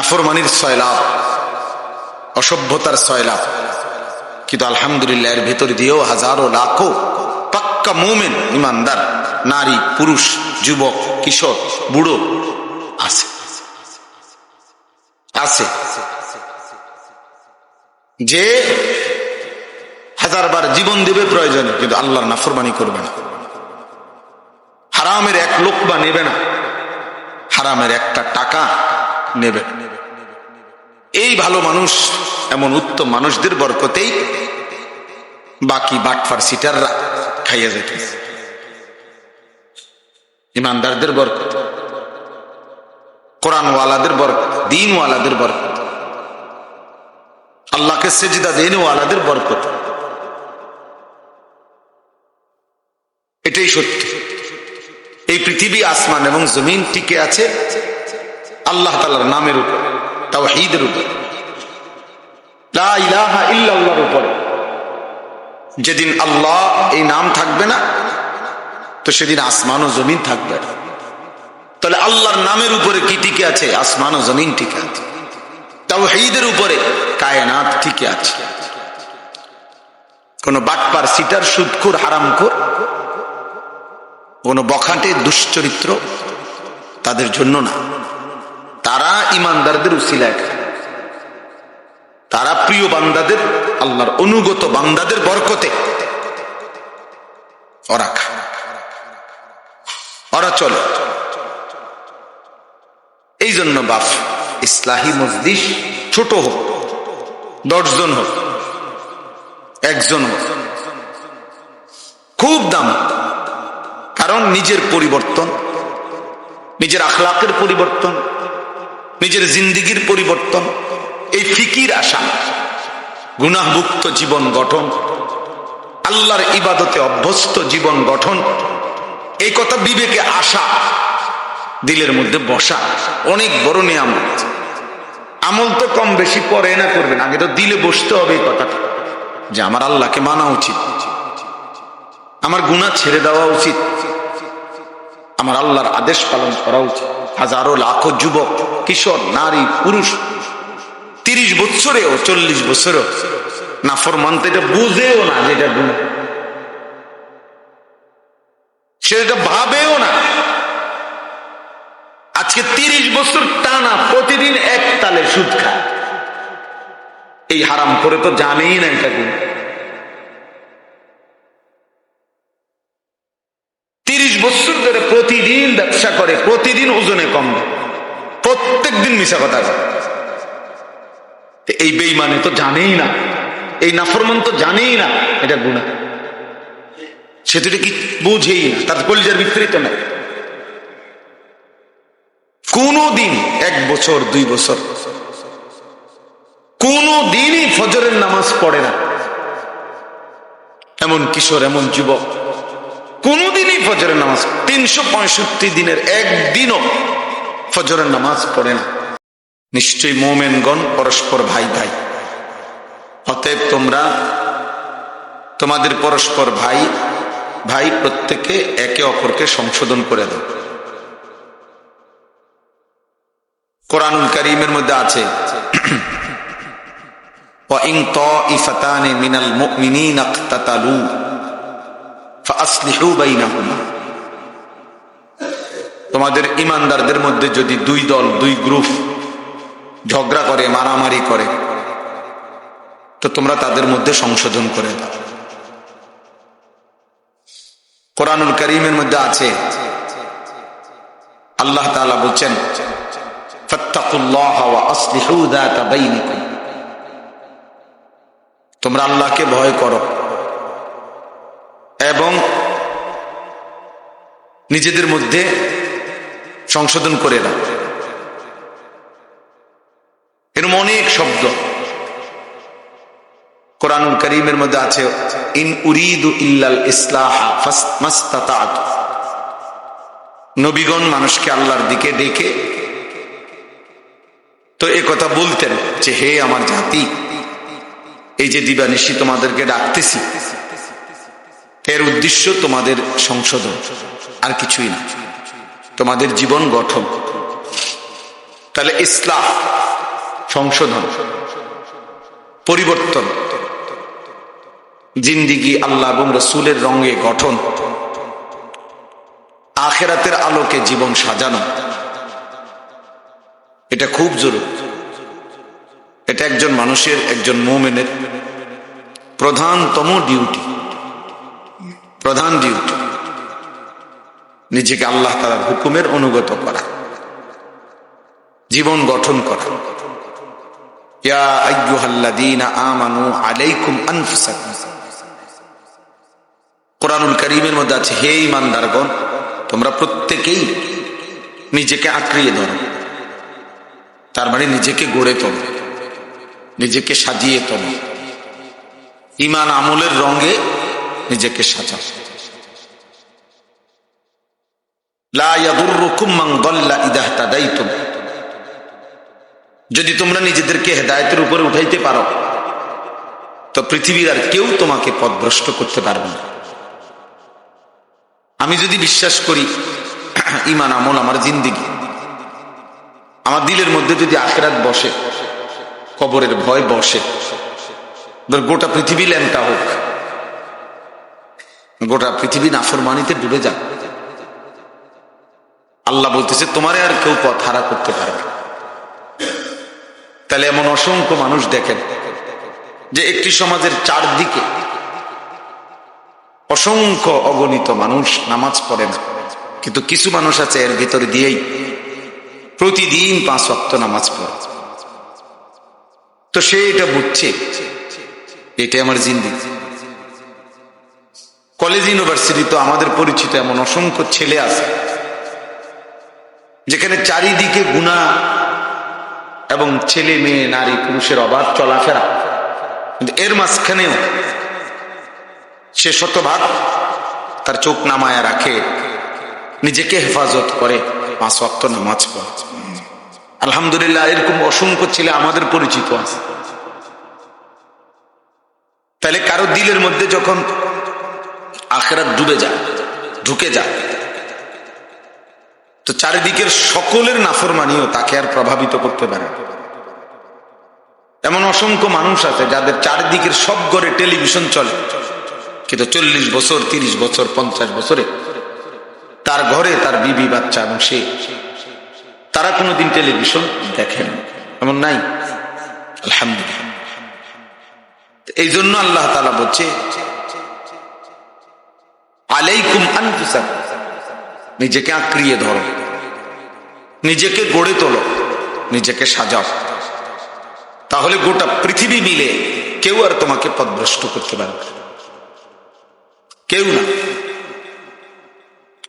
নাফরমানির সয়লাভ, অসভ্যতার সয়লাভ। কিন্তু আলহামদুলিল্লাহ এর ভেতর দিয়েও হাজারো লাখো পাক্কা মুমিন ইমানদার নারী, পুরুষ, যুবক, কিশোর, বুড়ো আছে আছে যে হাজারবার জীবন দেবে প্রয়োজনে, কিন্তু আল্লাহর নাফরমানি করবে না, হারামের এক লোকমা নেবে না, হারামের একটা টাকা নেবে না। এই ভালো মানুষ, এমন উত্তম মানুষদের বরকতেই বাকি বাটফার সিটাররা খাইয়া যেত। ইমানদারদের বরকত, কোরআনওয়ালাদের বরকত, দ্বীনওয়ালাদের বরকত, আল্লাহকে সেজদা দেনওয়ালাদের বরকত, এটাই সত্য। এই পৃথিবী, আসমান এবং জমিন টিকে আছে আল্লাহ তাআলার নামের উপর, তাওহীদের উপর, লা ইলাহা ইল্লাল্লাহর উপরে। যেদিন আল্লাহ এই নাম থাকবে না, তো সেদিন আসমান ও জমিন থাকবে না। তাহলে আল্লাহর নামের উপরে কি টিকে আছে? আসমান ও জমিন টিকে আছে। তাওহীদের উপরে কায়নাত টিকে আছে। কোন বাটপার, সিটার, সুদখোর, হারামখোর, কোন বখাটে, দুশ্চরিত্র তাদের জন্য না। তারা ইমানদারদের উসিলায় খায়, তারা প্রিয় বান্দাদের, আল্লাহর অনুগত বান্দাদের বরকতে ওরা খায়, ওরা চলে। এই জন্য বাপ, ইসলাহি মজলিস ছোট হোক, 10 জন হোক, 1 জন হোক, খুব দাম। কারণ নিজের পরিবর্তন, নিজের আখলাকের পরিবর্তন, নিজের জিন্দিগির পরিবর্তন, এই ফিকির আসা, গুনাহমুক্ত জীবন গঠন, আল্লাহর ইবাদতে অভ্যস্ত জীবন গঠন, এই কথা বিবেকে আসা, দিলের মধ্যে বসা অনেক বড় নিয়ামত। আমল তো কম বেশি পরে না করবেন, আগে তো দিলে বসতে হবে এই কথাটা, যে আমার আল্লাহকে মানা উচিত, আমার গুনাহ ছেড়ে দেওয়া উচিত, আমার আল্লাহর আদেশ পালন করা উচিত। হাজারো লাখো যুবক, কিশোর, নারী, পুরুষ 30 বছরেও 40 বছরেও নাফরমান, তো এটা বুঝেও না যে এটা গুনাহ, সেটা ভাবেও না। আজকে 30 বছর টানা প্রতিদিন এক তালে সুদ খায়, এই হারাম করে তো জানেই না এটা গুনাহ। 30 বছর ধরে প্রতিদিন ব্যবসা করে, প্রতিদিন ওজনে কম, প্রত্যেক দিন মিশা কথা বলে। এই বেঈমানে তো জানেই না, এই নাফরমান তো জানেই না এটা গুনাহ, সে তো এটা কি বুঝেই না, তার কলিজার ভিতরে তো না। কোনদিন 1 বছর 2 বছর কোনদিনই ফজরের নামাজ পড়ে না এমন কিশোর, এমন যুবক কোনদিনই ফজরের নামাজ, 365 দিনের একদিনও ফজরের নামাজ পড়ে না। নিশ্চয়ই মুমিনগণ পরস্পর ভাই ভাই, অতএব তোমরা তোমাদের পরস্পর ভাই ভাই প্রত্যেকে একে অপরকে সংশোধন করে দাও। কোরআনুল কারীমের মধ্যে আছে, ওয়া ইন তাইফাতানি মিনাল মুমিনিনা ইকতাতালু ফাআসলিহু বাইনাহুমা। তোমাদের ইমানদারদের মধ্যে যদি 2 দল, 2 গ্রুপ ঝগড়া করে, মারামারি করে, তো তোমরা তাদের মধ্যে সংশোধন করে দাও। কোরআনুল কারীমের মধ্যে আছে, আল্লাহ তাআলা বলেন, ফাত্তাকুল্লাহা ওয়া আসলিহু যাতা বাইনিকুম। তোমরা আল্লাহকে ভয় করো এবং নিজেদের মধ্যে সংশোধন করে দাও। এরকম অনেক শব্দ কোরআনুল কারীমের মধ্যে আছে, ইন উরিদু ইল্লাল ইসলাহা মাস্তাতা'তু। নবীগণ মানুষকে আল্লাহর দিকে ডেকে তো এ কথা বলতেন যে, হে আমার জাতি, এই যে দিবানিশি তোমাদেরকে ডাকতেছি, এর উদ্দেশ্য তোমাদের সংশোধন, আর কিছুই না, তোমাদের জীবন গঠন। তাহলে ইসলাহ সংশোধন, পরিবর্তন, জিন্দিগি আল্লাহ এবং রসুলের রঙে গঠন, আখিরাতের আলোকে জীবন সাজানো, এটা খুব জরুরি। এটা একজন মানুষের, একজন মুমিনের প্রধানতম ডিউটি, প্রধান ডিউটি, নিজেকে আল্লাহ তাআলার হুকুমের অনুগত করা, জীবন গঠন করা। ইয়া আইয়ুহাল্লাযীনা আমানু আলাইকুম আনফুসাকুম, কোরআনুল কারীমের মধ্যে আছে, হে ঈমানদারগণ তোমরা প্রত্যেকেই নিজেকে আঁকড়িয়ে ধরো। তার মানে নিজেকে গড়ে তোলো, নিজেকে সাজিয়ে তোলো, ঈমান আমলের রঙে নিজেকে সাজাও। লা ইয়াদুররুকুম মান দাল্লা ইযা ইহতাদাইতুম, যদি তোমরা নিজেদেরকে হেদায়েতের উপরে উঠাইতে পারো তো পৃথিবীর আর কেউ তোমাকে পথভ্রষ্ট করতে পারবে না। আমি যদি বিশ্বাস করি ঈমান আমল আমার জিন্দেগি, আমার দিলের মধ্যে যদি আখিরাত বসে, কবরের ভয় বসে, গোটা পৃথিবী ল্যাংটা হোক, গোটা পৃথিবী নাফরমানিতে ডুবে যাক, আল্লাহ বলতেছে তোমারে আর কেউ পথ হারা করতে পারবে। তাহলে এমন অসংখ্য মানুষ দেখেন যে একটি সমাজের চারদিকে অসংখ্য অগণিত মানুষ নামাজ পড়ে না, কিন্তু কিছু মানুষ আছে এর ভিতরে দিয়েই প্রতিদিন 5 ওয়াক্ত নামাজ পড়ে। তো সে এটা বুঝছে এটা আমার জিন্দেগি। কলেজ ইউনিভার্সিটি তো আমাদের পরিচিত এমন অসংখ্য ছেলে আছে যেখানে চারিদিকে গুনাহ এবং ছেলে মেয়ে নারী পুরুষের অবাধ চলাফেরা, কিন্তু এর মাঝখানেও সে শতভাগ তার চোখ নামায়া রাখে, নিজেকে হেফাজত করে, 5 ওয়াক্ত নামাজ পড়ে। আলহামদুলিল্লাহ, এরকম অসংখ্য ছেলে আমাদের পরিচিত আছে। তাহলে কারো দিলের মধ্যে যখন আখিরাত ডুবে যায়, ঢুকে যায়, তো চারিদিকের সকলের নাফরমানিও তাকে আর প্রভাবিত করতে পারে। এমন অসংখ্য মানুষ আছে যাদের চারিদিকের সব ঘরে টেলিভিশন চলে, কিন্তু 40 বছর 30 বছর 50 বছরে তার ঘরে তার বিবি বাচ্চা এবং সে, তারা কোনোদিন টেলিভিশন দেখেন, এমন নাই। আলহামদুলিল্লাহ। এই জন্য আল্লাহ তাআলা বলছে আলাইকুম আনফুসাকুম, নিজেকে আঁকড়িয়ে ধরো, নিজেকে গড়ে তোলো, নিজেকে সাজাও, তাহলে গোটা পৃথিবী মিলে কেউ আর তোমাকে পথভ্রষ্ট করতে পারবে না, কেউ না।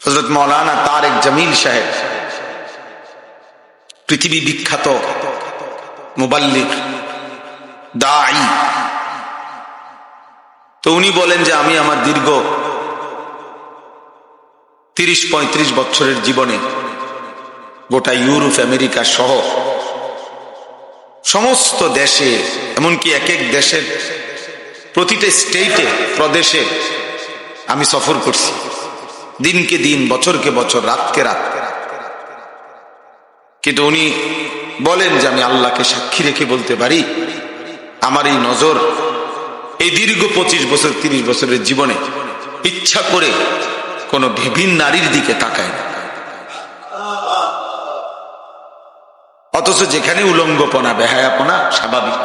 হযরত মাওলানা তারেক জামিল সাহেব, পৃথিবী বিখ্যাত মুবাল্লিগ, দাঈ, তো উনি বলেন যে আমি আমার দীর্ঘ 30-35 বছরের জীবনে গোটা ইউরোপ আমেরিকা সহ সমস্ত দেশে, এমনকি এক এক দেশের প্রতিটা স্টেটে প্রদেশে আমি সফর করছি, দিনকে দিন, বছরকে বছর, রাতকে রাত। কিন্তু উনি বলেন যে আমি আল্লাহকে সাক্ষী রেখে বলতে পারি, আমার এই নজর এই দীর্ঘ 25 বছর 30 বছরের জীবনে ইচ্ছা করে কোন ভিন নারীর দিকে তাকায় না। অথচ যেখানে উলঙ্গপনা, বেহায়াপনা স্বাভাবিক,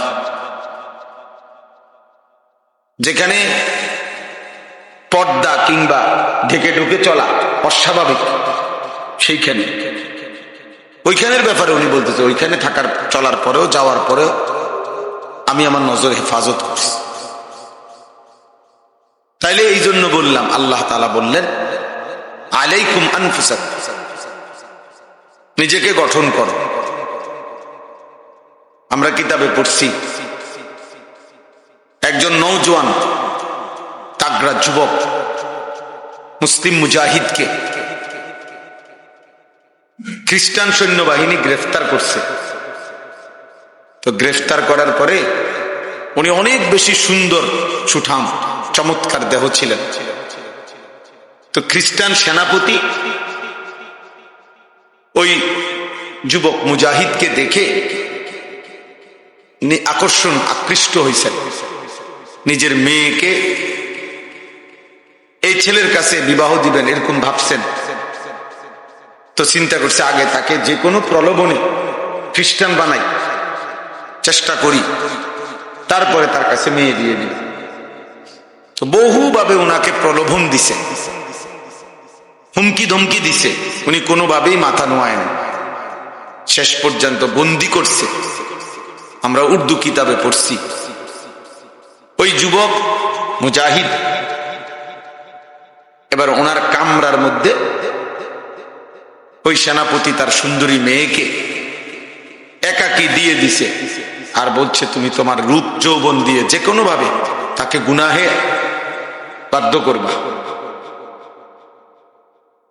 যেখানে পর্দা কিংবা ঢেকে ঢুকে চলা অস্বাভাবিক, সেইখানে, ওইখানের ব্যাপারে উনি বলতেছে ওইখানে থাকার, চলার পরেও, যাওয়ার পরেও আমি আমার নজর হেফাজত করছি। তাইলে এই জন্য বললাম, আল্লাহ তাআলা বললেন আলাইকুম আনফুসাকুম, নিজেকে গঠন করো। আমরা কিতাবে পড়ছি একজন নওজোয়ান তাগড়া যুবক মুসলিম মুজাহিদকে খ্রিস্টান সৈন্যবাহিনী গ্রেফতার করছে। তো গ্রেফতার করার পরে উনি অনেক বেশি সুন্দর, সুঠাম, চমৎকার দেহ ছিলেন। তো খ্রিস্টান সেনাপতি ওই যুবক মুজাহিদকে দেখে আকৃষ্ট হয়েছেন নিজের মেয়েকে এই ছেলের কাছে বিবাহ দিবেন, এরকম ভাবছেন। তো চিন্তা করছে আগে তাকে যে কোনো প্রলোভনে খ্রিস্টান বানাই, চেষ্টা করি, তারপরে তার কাছে মেয়ে দিয়ে দিই। তো বহুভাবে ওনাকে প্রলোভন দিছে, হুমকি ধমকি দিছে, উনি কোনোভাবেই মাথা নোয়ায় না। শেষ পর্যন্ত বন্দি করছে। আমরা উর্দু কিতাবে পড়ছি, ওই যুবক মুজাহিদ এবার ওনার কামরার মধ্যে ওই সেনাপতি তার সুন্দরী মেয়েকে একাকী দিয়ে দিছে, আর বলছে তুমি তোমার রূপ যৌবন দিয়ে যে কোনো ভাবে তাকে গুনাহে বাধ্য করবা।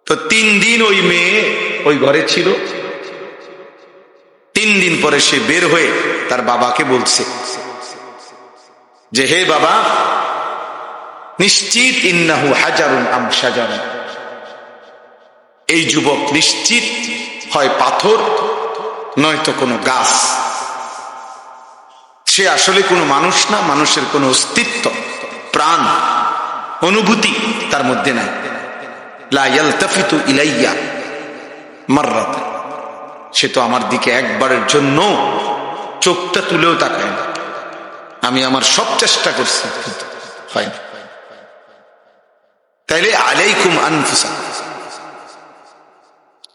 তো 3 দিন ওই মেয়ে ওই ঘরে ছিল। 3 দিন পরে সে বের হয়ে তার বাবাকে বলছে যে হে বাবা, নিশ্চিত ইন্নাহু হাজারুন আম শাজারুন, এই যুবক নিশ্চিত হয় পাথর নয়তো কোনো গাছ। সে আসলে কোনো মানুষ না, মানুষের কোনো অস্তিত্ব, প্রাণ, অনুভূতি তার মধ্যে নাই। লা ইয়ালতাফিতু ইলাইয়া মাররাত, সে তো আমার দিকে একবারের জন্য চোখটা তুলেও তাকায় না। আমি আমার সব চেষ্টা করছি, হয় না। তাইলে আলাইকুম আনফুসাকুম,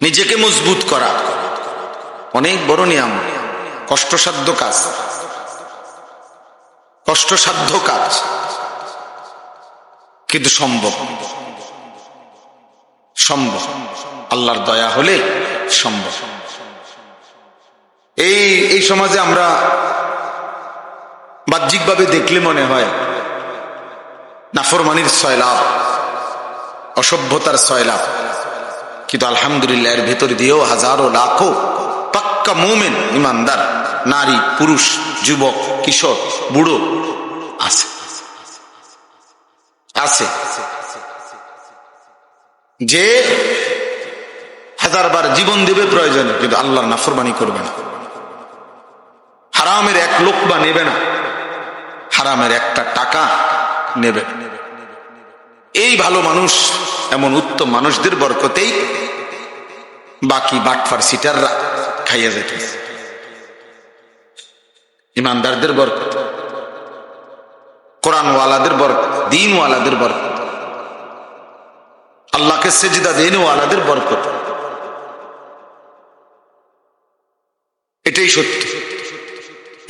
নিজেকে মজবুত করা অনেক বড় নিয়ম, কষ্টসাধ্য কাজ, কষ্টসাধ্য কাজ, কিন্তু সম্ভব। সম্ভব, আল্লাহর দয়া হলে সম্ভব। এই সমাজে আমরা বাহ্যিকভাবে দেখলে মনে হয় নাফরমানির সয়লাভ, অসভ্যতার সয়লাভ, কিন্তু আলহামদুলিল্লাহ এর ভেতর দিয়েও হাজারো লাখো পাক্কা মুমিন ইমানদার নারী, পুরুষ, যুবক, কিশোর, বুড়ো আছে আছে যে 1000 বার জীবন দেবে প্রয়োজনে, কিন্তু আল্লাহর নাফরমানি করবে না। হারামের 1 লোকমা নেবে না, হারামের 1টা টাকা নেবে। এই ভালো মানুষ, এমন উত্তম মানুষদের বরকতেই বাকি বাটফার সিটাররা খাইয়া যেত। ইমানদারদের বরকত, কোরআনওয়ালাদের বরকত, দ্বীনওয়ালাদের বরকত, আল্লাহকে সেজদা দেনওয়ালাদের বরকত, এটাই সত্য।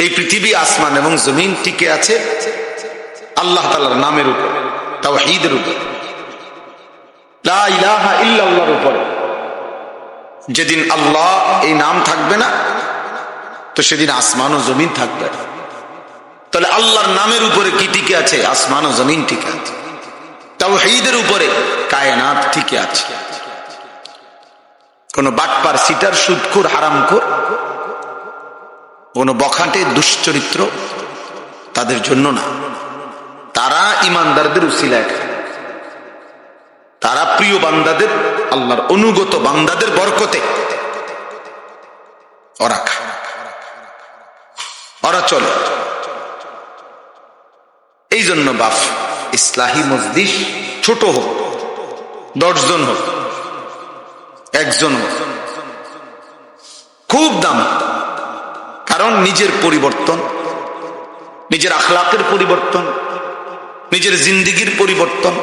এই পৃথিবী, আসমান এবং জমিন টিকে আছে আল্লাহ তাআলার নামের উপর, তাওহীদের উপর, লা ইলাহা ইল্লাল্লাহর উপর। যেদিন আল্লাহ এই নাম থাকবে না, তো সেদিন আসমান ও জমিন থাকবে না। তাহলে আল্লাহর নামের উপরে কি টিকে আছে? আসমান ও জমিন টিকে আছে। তাওহীদের উপরে কায়নাত টিকে আছে। কোন বাটপার, সিটার, সুদখোর, হারামখোর, কোন বখাটে, দুশ্চরিত্র তাদের জন্য না। তারা ইমানদারদের উসিলায় খায়, তারা প্রিয় বান্দাদের, আল্লাহর অনুগত বান্দাদের বরকতে ওরা খায়, ওরা চলে। এই জন্য বাপ, ইসলাহি মজলিস ছোট হোক, 10 জন হোক, 1 জন হোক, খুব দাম। কারণ নিজের পরিবর্তন, নিজের আখলাকের পরিবর্তন, নিজের জিন্দিগির পরিবর্তন,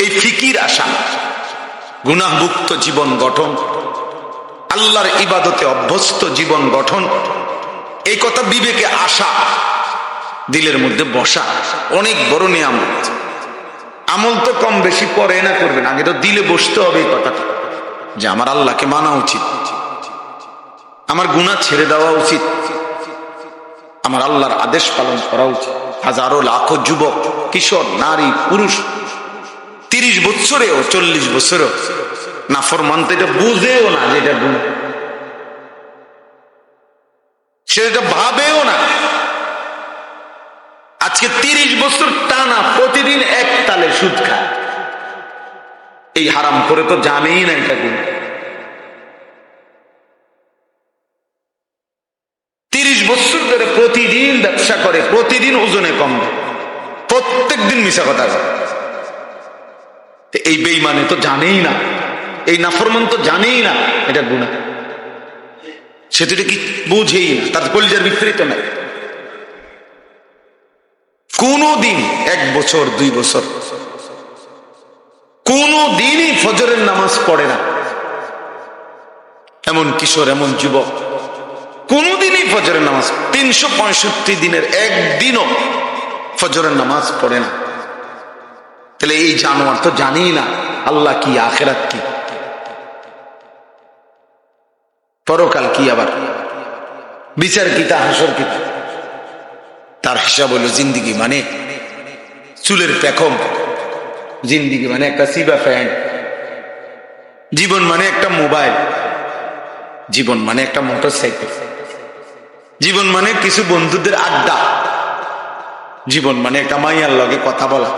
এই ফিকির আসা, গুনাহমুক্ত জীবন গঠন, আল্লাহর ইবাদতে অভ্যস্ত জীবন গঠন, এই কথা বিবেকে আসা, দিলের মধ্যে বসা অনেক বড় নিয়ামত। আমল তো কম বেশি পরে না করবেন, আগে তো দিলে বসতে হবে এই কথাটা, যে আমার আল্লাহকে মানা উচিত, আমার গুনাহ ছেড়ে দেওয়া উচিত, আমার আল্লাহর আদেশ পালন করা উচিত। হাজারো লাখো যুবক, কিশোর, নারী, পুরুষ 30 বছরেও 40 বছরেও নাফরমান, তো এটা বুঝেও না যে এটা গুনাহ, সেটা ভাবেও না। আজকে 30 বছর টানা প্রতিদিন 1 তালে সুদ খায়, এই হারাম করে তো জানেই না এটা গুনাহ। 30 বছর ধরে করে, প্রতিদিন ব্যবসা করে, প্রতিদিন ওজনে কমবে, প্রত্যেক দিন মিশা কথা বলে। এই বেঈমানে তো জানেই না, এই নাফরমান তো জানেই না এটা গুনাহ, সে তো এটা কি বোঝেই না, তার কলিজার ভিতরে তো নাই। কোনদিন 1 বছর 2 বছর কোনদিনই ফজরের নামাজ পড়ে না এমন কিশোর, এমন যুবক কোনদিনই ফজরের নামাজ, 365 দিনের একদিনও ফজরের নামাজ পড়ে না। তাহলে এই জানোয়ার তো জানেই না আল্লাহ কি, আখিরাত কি, পরকাল কি, আবার বিচার কি, তা হাসর কি। তার হিসাব হলো জিন্দিগি মানে চুলের পেখম, জিন্দিগি মানে একটা সিবা ফ্যান, জীবন মানে একটা মোবাইল, জীবন মানে একটা মোটরসাইকেল, জীবন মানে কিছু বন্ধুদের আড্ডা, জীবন মানে একটা মাইয়ার লগে কথা বলা,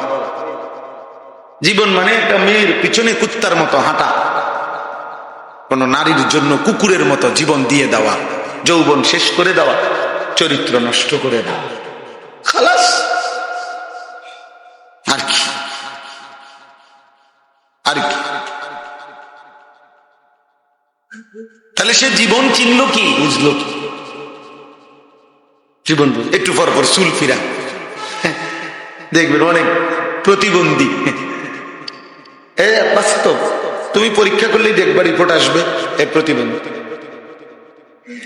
জীবন মানে একটা মেয়ের পিছনে কুত্তার মতো হাঁটা, কোন নারীর জন্য কুকুরের মতো জীবন দিয়ে দেওয়া, যৌবন শেষ করে দেওয়া, চরিত্র নষ্ট করে দেওয়া, খালাস। আর কি, আর কি? তাহলে সে জীবন চিনল কি, বুঝলো কি? জীবন একটু পর পর চুল ফিরা, দেখবেন অনেক প্রতিবন্ধী, বাস্তব, তুমি পরীক্ষা করলেই দেখবা রিপোর্ট আসবে এ প্রতিবন্ধী।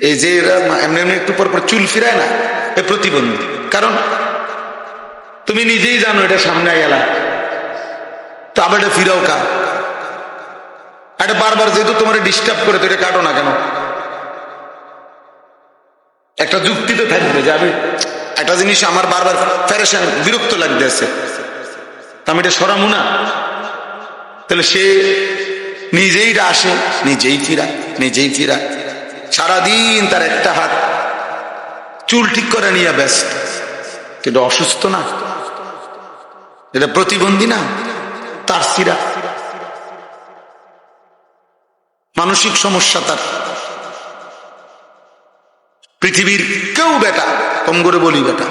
এই যে এরা এমনি এমনি একটু পর পর চুল ফিরায় না, এ প্রতিবন্ধী। কারণ তুমি নিজেই জানো এটা সামনে গেলা, তো আবার এটা ফিরাও কা, এটা বারবার যেহেতু তোমার ডিস্টার্ব করে, তো এটা কাটো না কেন? একটা যুক্তি তো থাকবে যে আমি একটা জিনিস আমার বারবার ফেরেশান, বিরক্ত লাগতেছে, আমি এটা সরামু না। তাহলে সে নিজেই আসে, নিজেই ফিরা, নিজেই ফিরা, সারাদিন তার একটা হাত চুল ঠিক করে নিয়ে ব্যস্ত। কিন্তু অসুস্থ না, এটা প্রতিবন্ধী না, তার সিরা মানসিক সমস্যা তার। পৃথিবীর কেউ বেটা, কম করে বলি বেটা,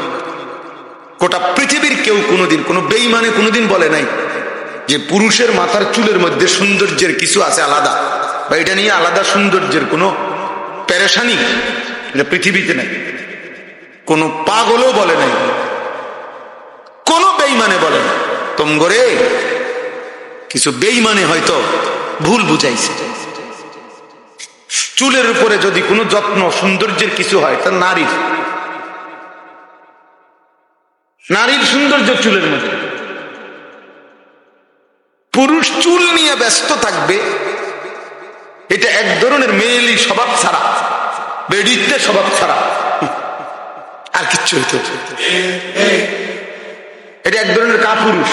গোটা পৃথিবীর কেউ কোনোদিন, কোনো বেঈমানে কোনোদিন বলে নাই যে পুরুষের মাথার চুলের মধ্যে সৌন্দর্যের কিছু আছে আলাদা, বা এটা নিয়ে আলাদা সৌন্দর্যের কোনো পেরেশানি, এটা পৃথিবীতে নাই। কোন পাগলও বলে নাই, কোন বেঈমানে বলে না। তোম করে কিছু বেঈমানে হয়তো ভুল বুঝাইছে। চুলের উপরে যদি কোনো যত্ন সৌন্দর্যের কিছু হয়, তা নারীর সৌন্দর্য চুলের মধ্যে। পুরুষ চুল নিয়ে ব্যস্ত থাকবে, এটা এক ধরনের মেয়েলি স্বভাব ছাড়া, বেডিতে স্বভাব ছাড়া আর কিচ্ছু হইতো। এটা এক ধরনের কাপুরুষ,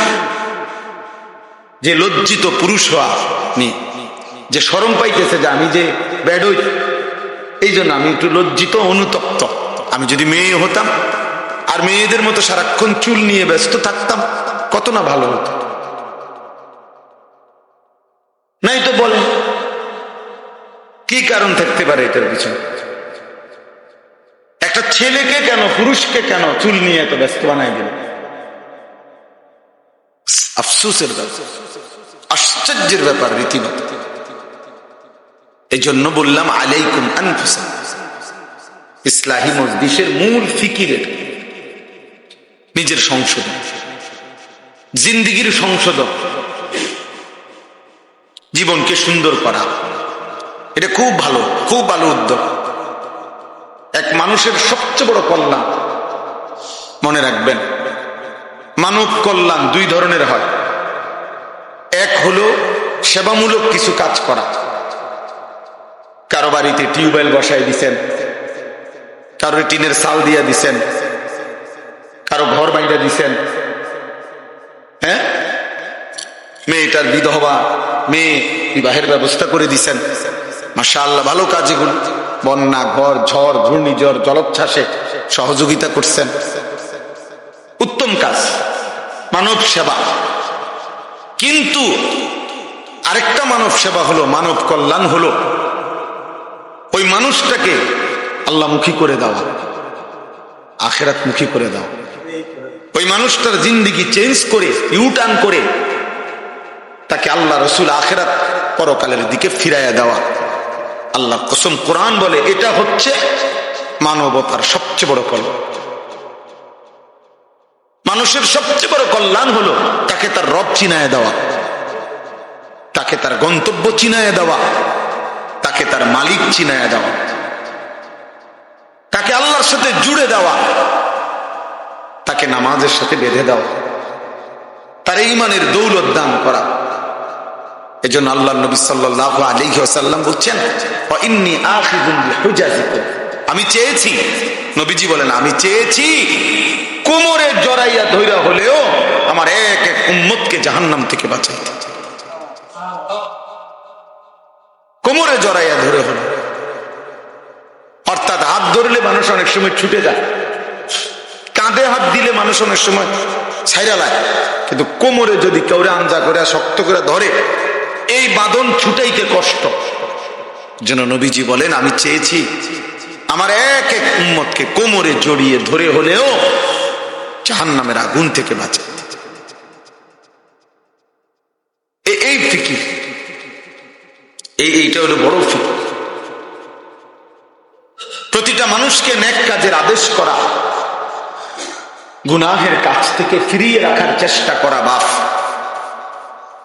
যে লজ্জিত পুরুষ হওয়া নিয়ে, যে শরম পাইতেছে যে আমি যে বেডই, এই জন্য আমি একটু লজ্জিত, অনুতপ্ত। আমি যদি মেয়ে হতাম আর মেয়েদের মতো সারাক্ষণ চুল নিয়ে ব্যস্ত থাকতাম, কত না ভালো হতো। নাই তো বলেন কি কারণ থাকতে পারে এটার পিছনে? একটা ছেলেকে কেন, পুরুষকে কেন চুল নিয়ে এত ব্যস্ত বানাই দিল? আফসোসের ব্যাপার, আশ্চর্যের ব্যাপার রীতিমতো। এই জন্য বললাম আলাইকুম আনফুসাকুম। ইসলাহি মজলিসের মূল ফিকিরের নিজের সংশোধন, জিন্দিগির সংশোধন, জীবনকে সুন্দর করা, এটা খুব ভালো, খুব ভালো উদ্যোগ। এক মানুষের সবচেয়ে বড় কল্যাণ, মনে রাখবেন, মানব কল্যাণ 2 ধরনের হয়। এক হলো সেবামূলক কিছু কাজ করা। কারো বাড়িতে টিউবওয়েল বসাই দিছেন, কারো টিনের চাল দিয়া দিছেন, কারো ঘর বাইরে দিছেন, হ্যাঁ, মেয়েটার বিধবা, মেয়ে বিবাহের ব্যবস্থা করে দিছেন, মাশাআল্লাহ, ভালো কাজ এগুলো। বন্যা, ঘর, ঝড়, ঘূর্ণিঝড়, জলোচ্ছ্বাসে সহযোগিতা করছেন, উত্তম কাজ, মানব সেবা। কিন্তু আরেকটা মানব সেবা হলো, মানব কল্যাণ হলো ওই মানুষটাকে আল্লাহমুখী করে দেওয়া, আখেরাত মুখী করে দাও। ওই মানুষটার জিন্দিগি চেঞ্জ করে ইউটার্ন করে তাকে আল্লাহ রসুল আখেরাত পরকালের দিকে ফিরাইয়া দেওয়া। আল্লাহ কসম, কোরআন বলে এটা হচ্ছে মানবতার সবচেয়ে বড় কল্যাণ। মানুষের সবচেয়ে বড় কল্যাণ হলো তাকে তার রব চিনায় দেওয়া, তাকে তার গন্তব্য চিনায় দেওয়া, তাকে তার মালিক চিনায় দেওয়া, তাকে আল্লাহর সাথে জুড়ে দেওয়া, তাকে নামাজের সাথে বেঁধে দেওয়া, তার ঈমানের দৌলত দান করা। এজন্য আল্লাহ নবী সাল্লাল্লাহু আলাইহি ওয়াসাল্লাম বলছেন, ওয়া ইন্নী আখিযুন বিহুজাজিকুম, আমি চেয়েছি, নবীজি বলেন আমি চেয়েছি কোমরে জড়াইয়া ধইরা হলেও আমার এক এক উম্মতকে জাহান্নাম থেকে বাঁচাইতে। কোমরে জড়াইয়া ধরে হলো, অর্থাৎ হাত ধরলে মানুষ অনেক সময় ছুটে যায়, কাঁধে হাত দিলে মানুষ অনেক সময় ছাইরা লাগে, কিন্তু কোমরে যদি কেউরে আঞ্জা করে শক্ত করে ধরে এই বাঁধন ছুটাইতে কষ্ট। যেন নবীজি বলেন আমি চেয়েছি আমার এক এক উম্মতকে কোমরে জড়িয়ে ধরে হলেও জাহান্নামের আগুন থেকে বাঁচাতে। এই ফিকির, এইটা হলো বড় ফিকির। প্রতিটা মানুষকে নেক কাজের আদেশ করা, গুনাহের কাছ থেকে ফিরিয়ে রাখার চেষ্টা করা বাপ,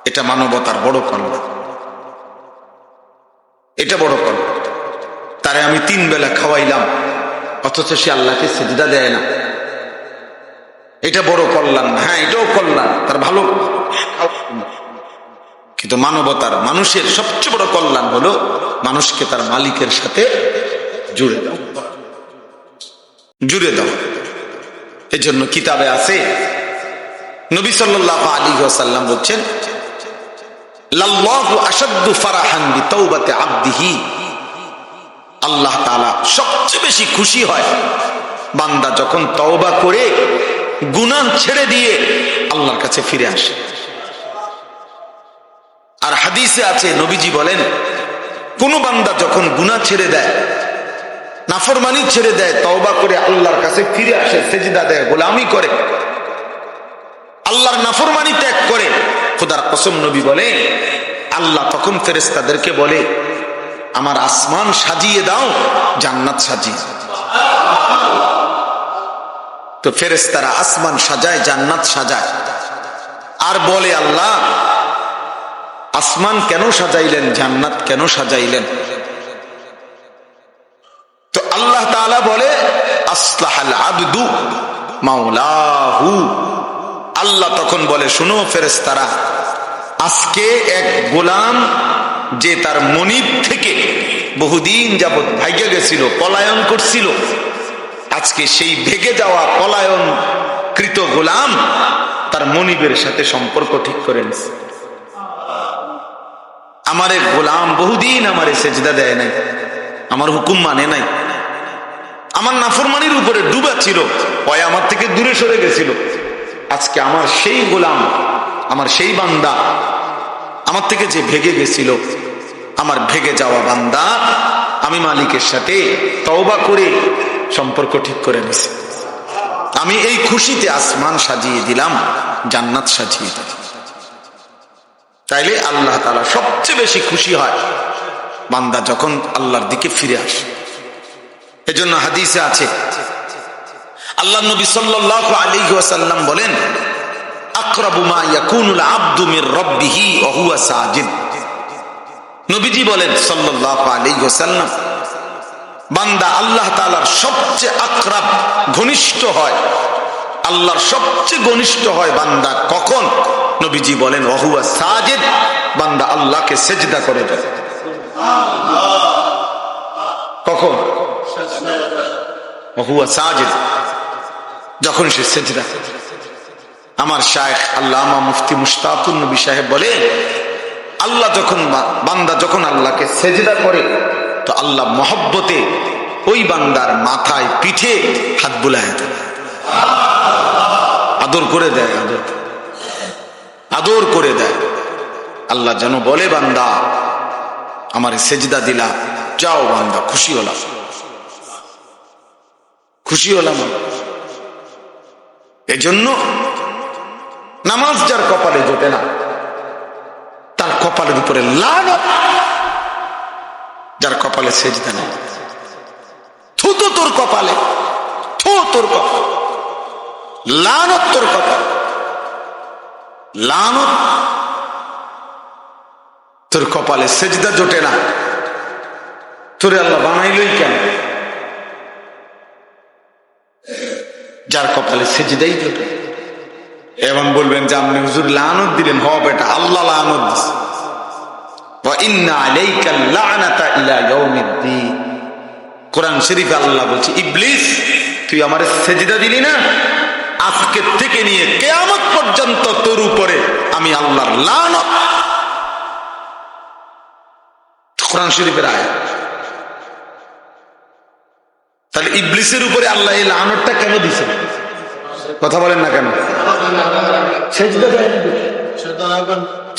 এটা মানবতার বড় কল্যাণ, এটা বড় কল্যাণ। তারে আমি 3 বেলা খাওয়াইলাম অথচ সে আল্লাহকে সিজদা দেয় না, এটা বড় কল্যাণ না? হ্যাঁ, এটাও কল্যাণ, তার ভালো। কিন্তু মানবতার, মানুষের সবচেয়ে বড় কল্যাণ হলো মানুষকে তার মালিকের সাথে জুড়ে দাও, জুড়ে দাও। এজন্য কিতাবে আছে, নবী সাল্লাল্লাহু আলাইহি ওয়াসাল্লাম বলছেন, লাল্লাহু আশাদ্দু ফারাহান বিতাওবাতি আবদিহি, আল্লাহ তাআলা সবচেয়ে বেশি খুশি হয় বান্দা যখন তওবা করে গুনাহ ছেড়ে দিয়ে আল্লাহর কাছে ফিরে আসে। আর হাদিসে আছে, নবীজি বলেন, কোন বান্দা যখন গুনাহ ছেড়ে দেয়, নাফরমানি ছেড়ে দেয়, তওবা করে আল্লাহর কাছে ফিরে আসে, সেজদা দেয়, গোলামি করে, আল্লাহর নাফরমানি ত্যাগ করে, খোদার কসম নবী বলে আল্লাহ তখন ফেরেশতাদেরকে বলে, আমার আসমান সাজিয়ে দাও, জান্নাত সাজিয়ে। তো ফেরেশতারা আসমান সাজায়, জান্নাত সাজায়, আর বলে আল্লাহ আসমান কেন সাজাইলেন, জান্নাত কেন সাজাইলেন? তো আল্লাহ তাআলা বলে, আসলাহাল আবদু মাওলাহু। আল্লাহ তখন বলে, শুনো ফেরেশতারা, আজকে এক গোলাম যে তার মনিব থেকে বহুদিন যাবৎ ভাইগে গেছিল, পলায়ন করছিল, আজকে সেই ভেগে যাওয়া পলায়ন কৃত গোলাম তার মনিবের সাথে সম্পর্ক ঠিক করে নিছে। আমারে গোলাম বহুদিন আমারে সেজদা দেয় নাই, আমার হুকুম মানে নাই, আমার নাফরমানির উপরে ডুবা ছিল, ওই আমার থেকে দূরে সরে গেছিল, আজকে আমার সেই গোলাম, আমার সেই বান্দা, আমার থেকে যে ভেগে গেছিল, আমার ভেগে যাওয়া বান্দা আমি মালিকের সাথে তওবা করে সম্পর্ক ঠিক করে নিছি। আমি এই খুশিতে আসমান সাজিয়ে দিলাম, জান্নাত সাজিয়ে দিলাম। তাইলে আল্লাহ তাআলা সবচেয়ে বেশি খুশি হয় বান্দা যখন আল্লাহর দিকে ফিরে আসে। এজন্য হাদিসে আছে, আল্লাহ নবী সাল্লাল্লাহু আলাইহি ওয়াসাল্লাম বলেন, আকরাবু মা ইয়াকুনুল আবদু মির রাব্বিহি ওয়া হুয়া সাজিদ। নবীজি বলেন সাল্লাল্লাহু আলাইহি ওয়াসাল্লাম, বান্দা আল্লাহ তাআলার সবচেয়ে আকরাব, ঘনিষ্ঠ হয়, আল্লাহর সবচেয়ে ঘনিষ্ঠ হয় বান্দা কখন? নবীজি বলেন ওয়া হুয়া সাজিদ, বান্দা আল্লাহকে সিজদা করে দেয়। কখন? ওয়া হুয়া সাজিদ, যখন সে সিজদা। আমার শায়েখ আল্লামা মুফতি মুশতাকুন নবী সাহেব বলে, আল্লাহ যখন, বান্দা যখন আল্লাহকে সিজদা করে, তো আল্লাহ মহব্বতে ওই বান্দার মাথায়, পিঠে হাত বুলায় দেয়, আদর করে দেয়, আদর করে দেয়। আল্লাহ যেন বলে, বান্দা আমারে সিজদা দিলা, যাও বান্দা, খুশি হলাম, খুশি হলাম। এজন্য নামাজ যার কপালে জোটে না তার কপালের উপরে লানত, যার কপালে সেজদা নেই। থুতু তোর কপালে, থু তোর কপাল, লানত তোর কপাল, লানত তোর কপালে। সেজদা জোটে না, তোরে আল্লাহ বানাইলই কেন? যার কপালে সেজদাই জোটে। এবং বলবেন যে আপনি হুজুর লানত দিলেন। হ বেটা, আল্লাহ লানত দিছে। ওয়া ইন্না আলাইকা লানাতা ইলা ইয়াউমিদ্দিন। কোরআন শরীফে আল্লাহ বলছে, ইবলিস তুই আমারে সেজদা দিলি না, আজকে থেকে নিয়ে কিয়ামত পর্যন্ত তোর উপরে আমি আল্লাহর লানত। কোরআন শরীফের আয়াত। তাহলে ইবলিসের উপরে আল্লাহ এই লানতটা কেন দিছে? কথা বলেন না কেন?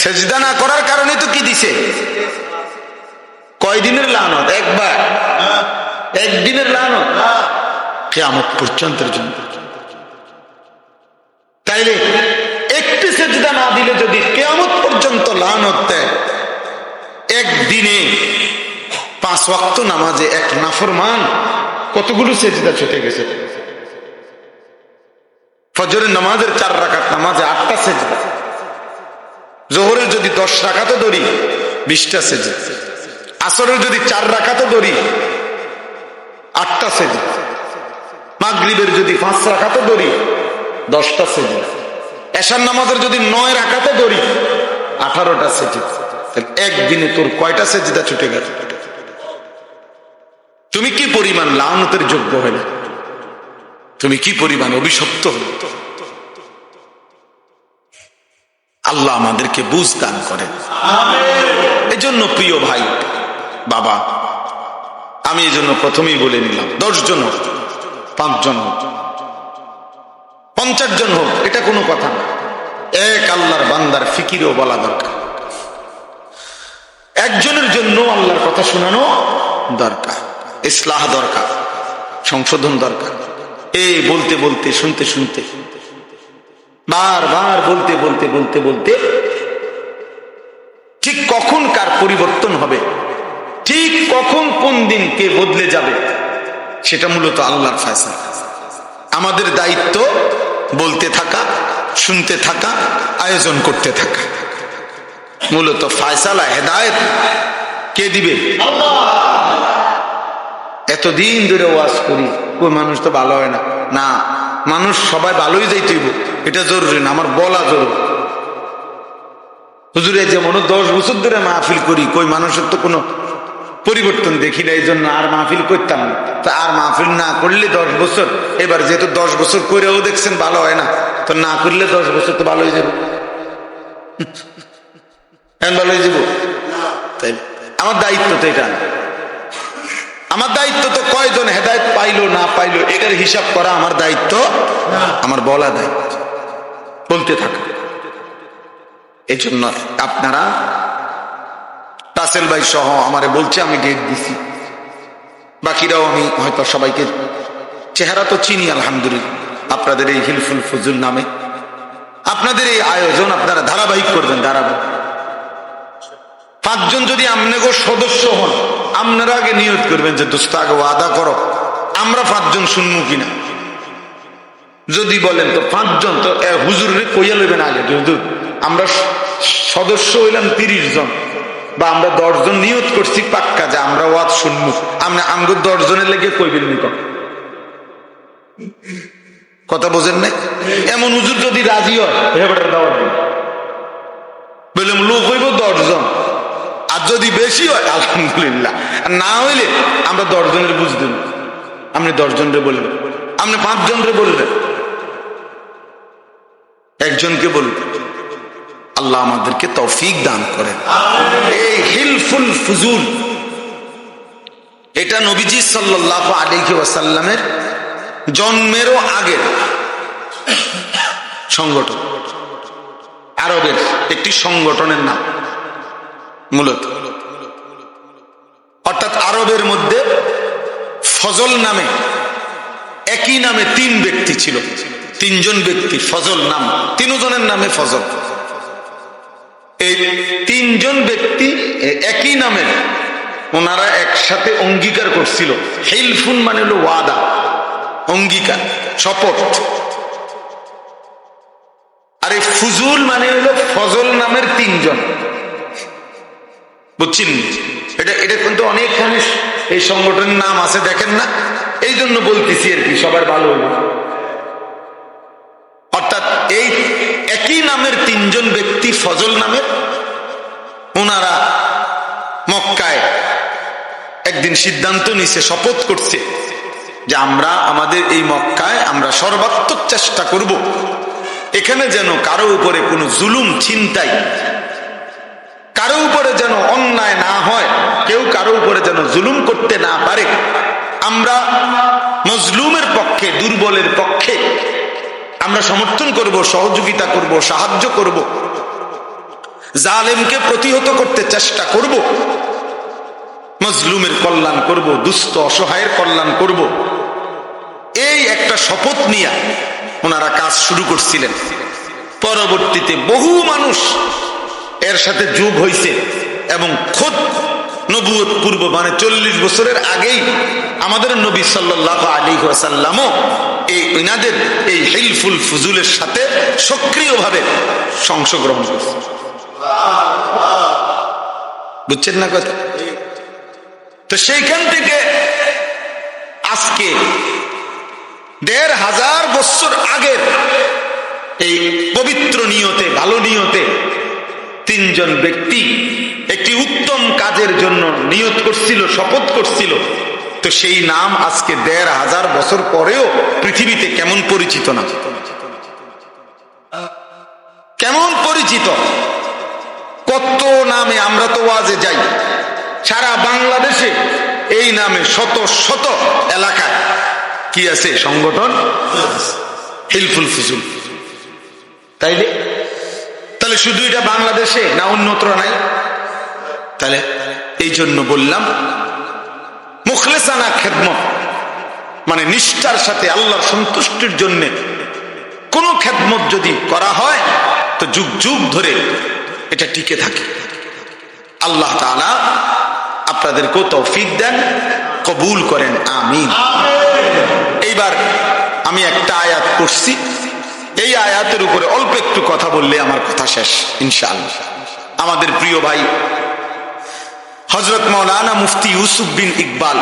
সেজদা না করার কারণে তো কি দিছে? কয়দিনের লানত? একবার, একদিনের লানত, কিয়ামত পর্যন্তের জন্য। তাইলে একটি সেজদা না দিলে যদি কিয়ামত পর্যন্ত লানত দেয়, একদিনে 5 ওয়াক্ত নামাজে এক নাফরমান কতগুলো সেজদা ছুটে গেছে। ফজরের নামাজের 4 রাকাত নামাজে 8টা সেজদা, জোহরের যদি 10 রাকাতও ধরি 20টা সেজদা, আসরের যদি 4 রাকাতও ধরি 8টা সেজদা, মাগরিবের যদি 5 রাকাতও ধরি 10টা সেজদা, এশার নামাজের যদি 9 রাকাতও ধরি 18টা সেজদা। একদিনে তোর কয়টা সেজদা ছুটে গেল? তুমি কি পরিমাণ লানতের যোগ্য হলে, তুমি কি পরিমাণ অভিশপ্ত হলে। আল্লাহ আমাদেরকে বুঝ দান করেন। এজন্য প্রিয় ভাই বাবা, আমি এজন্য প্রথমেই বলে নিলাম, 10 জন হোক, 5 জন হোক, 50 জন হোক, এটা কোনো কথা না। এক আল্লাহর বান্দার ফিকিরও বলা দরকার। একজনের জন্য আল্লাহর কথা শোনানো দরকার, ইসলাহ দরকার, সংশোধন দরকার। এই বলতে বলতে, শুনতে শুনতে, বারবার বলতে বলতে বলতে বলতে ঠিক কখন কার পরিবর্তন হবে, ঠিক কখন কোন দিন কে বদলে যাবে, সেটা মূলত আল্লাহর ফয়সালা। আমাদের দায়িত্ব বলতে থাকা, শুনতে থাকা, আয়োজন করতে থাকা। মূলত ফয়সালা, হেদায়েত কে দিবে? আল্লাহ। এতদিন ধরে ওয়াজ করি, কোন মানুষ তো ভালো হয় না। না, মানুষ সবাই ভালোই যাইতেইব, এটা জরুরি না, আমার বলা জরুরি। হুজুরে যেমন 10 বছর ধরে মাহফিল করি, কই মানুষের তো কোনো পরিবর্তন দেখি না, এই জন্য আর মাহফিল করতাম না। তা আর মাহফিল না করলে 10 বছর, এবার যেহেতু 10 বছর করেও দেখছেন ভালো হয় না, তো না করলে 10 বছর তো ভালো হয়ে যাবে, ভালো হয়ে যাব। তাই আমার দায়িত্ব তো এটা। আমার দায়িত্ব তো কয়জন হেদায়েত পাইলো না পাইলো এটার হিসাব করা আমার দায়িত্ব, আমার বলা দায়িত্ব, বলতে থাকা। এই জন্য আপনারা, রাসেল ভাই সহ আমারে বলছে, আমি ডেট দিছি, বাকিরাও আমি হয়তো সবাইকে চেহারা তো চিনি আলহামদুলিল্লাহ। আপনাদের এই হিলফুল ফুজুল নামে আপনাদের এই আয়োজন আপনারা ধারাবাহিক করবেন, ধারাবাহিক। 5 জন যদি আপনাকে সদস্য হন, আপনারা আগে নিয়ত করবেন যে দোস্ত আগে ওয়াদা করো আমরা 5 জন শুনবো কিনা। যদি বলেন তো 5 জন, তো হুজুরে কইয়া লইবেন আগে, হুজুর আমরা সদস্য হইলাম 30 জন, বা আমরা 10 জন নিয়ত করছি পাক্কা যে আমরা ওয়াজ শুনবো, আমরা আমগো 10 জনের লেগে কইবেন নি। কথা বোঝেন না? এমন হুজুর যদি রাজি হয় এবারে দাওয়াত দিন, বললাম লোক হইব 10 জন, আর যদি বেশি হয় আলহামদুলিল্লাহ, আর না হইলে আমরা 10 জনের বুঝ দেব। আপনি 10 জনরে বলবেন, আপনি 5 জনরে বলবেন, একজনকে বলবেন। আল্লাহ আমাদেরকে তৌফিক দান করেন। এই হিলফুল ফুজুল এটা নবীজি সাল্লাল্লাহু আলাইহি ওয়াসাল্লামের জন্মেরও আগের সংগঠন, আরবের একটি সংগঠনের নাম মূলত। অর্থাৎ আরবের মধ্যে ফজল নামে, একই নামে 3 ব্যক্তি ছিল, তিনজন ব্যক্তি, ফজল নাম, তিনজনের নামে ফজল। এই তিনজন ব্যক্তি একই নামের, ওনারা একসাথে অঙ্গীকার করছিল। হিলফুন মানে হলো ওয়াদা, অঙ্গীকার, শপথ। আর এই ফুজুল মানে হলো ফজল নামের তিনজন। বুঝছেন? এটা কিন্তু অনেকখানি এই সংগঠনের নাম আছে, দেখেন না? এই জন্য বলতেছি আর কি, সবার ভালো হইল। অর্থাৎ এই একই নামের তিনজন ব্যক্তি, ফজল নামের, ওনারা মক্কায় একদিন সিদ্ধান্ত নিছে, শপথ করছে যে আমরা আমাদের এই মক্কায় আমরা সর্বাত্মক চেষ্টা করব এখানে যেন কারো উপরে কোনো জুলুম, ছিনতাই, কারো উপরে যেন অন্যায় না হয়, কেউ কারো উপরে যেন জুলুম করতে না পারে। আমরা মজলুমের পক্ষে, দুর্বলের পক্ষে আমরা সমর্থন করব, সহযোগিতা করব, সাহায্য করব, জালেমকে প্রতিহত করতে চেষ্টা করব, মজলুমের কল্যাণ করব, দুস্থ অসহায়ের কল্যাণ করব। এই একটা শপথ নিয়ে ওনারা কাজ শুরু করছিলেন। পরবর্তীতে বহু মানুষ এর সাথে যোগ হয়েছে এবং খোদ নবুয়ত পূর্ব মানে 40 বছরের আগেই আমাদের নবী সাল্লাল্লাহু আলাইহি ওয়াসাল্লামও এই ইনাদের এই হিলফুল ফুজুলের সাথে সক্রিয়ভাবে অংশগ্রহণ করছে। বুঝছেন না কথা? তো সেইখান থেকে আজকে 1500 বছর আগের এই পবিত্র নিয়তে, ভালো নিয়তে তিনজন ব্যক্তি একটি উত্তম কাজের জন্য নিয়ত করছিল, শপথ করছিল। তো সেই নাম আজকে 1500 বছর পরেও পৃথিবীতে কেমন পরিচিত না? কেমন পরিচিত! কত নামে আমরা তো ওয়াজে যাই, সারা বাংলাদেশে এই নামে শত শত এলাকায় কি আছে সংগঠন, হিলফুল ফুজুল। তাহলে শুধু এটা বাংলাদেশে না অন্যত্র নাই? তাহলে এই জন্য বললাম মুখলেসানা খেদমত মানে নিষ্ঠার সাথে আল্লাহর সন্তুষ্টির জন্য কোন খেদমত যদি করা হয় তো যুগ যুগ ধরে এটা টিকে থাকে। আল্লাহ তাআলা আপনাদেরকেও তৌফিক দেন, কবুল করেন, আমিন। এইবার আমি একটা আয়াত পড়ছি, এই আয়াতের উপরে অল্প একটু কথা বললে আমার কথা শেষ ইনশাআল্লাহ। আমাদের প্রিয় ভাই হযরত মাওলানা মুফতি ইউসুফ বিন ইকবাল,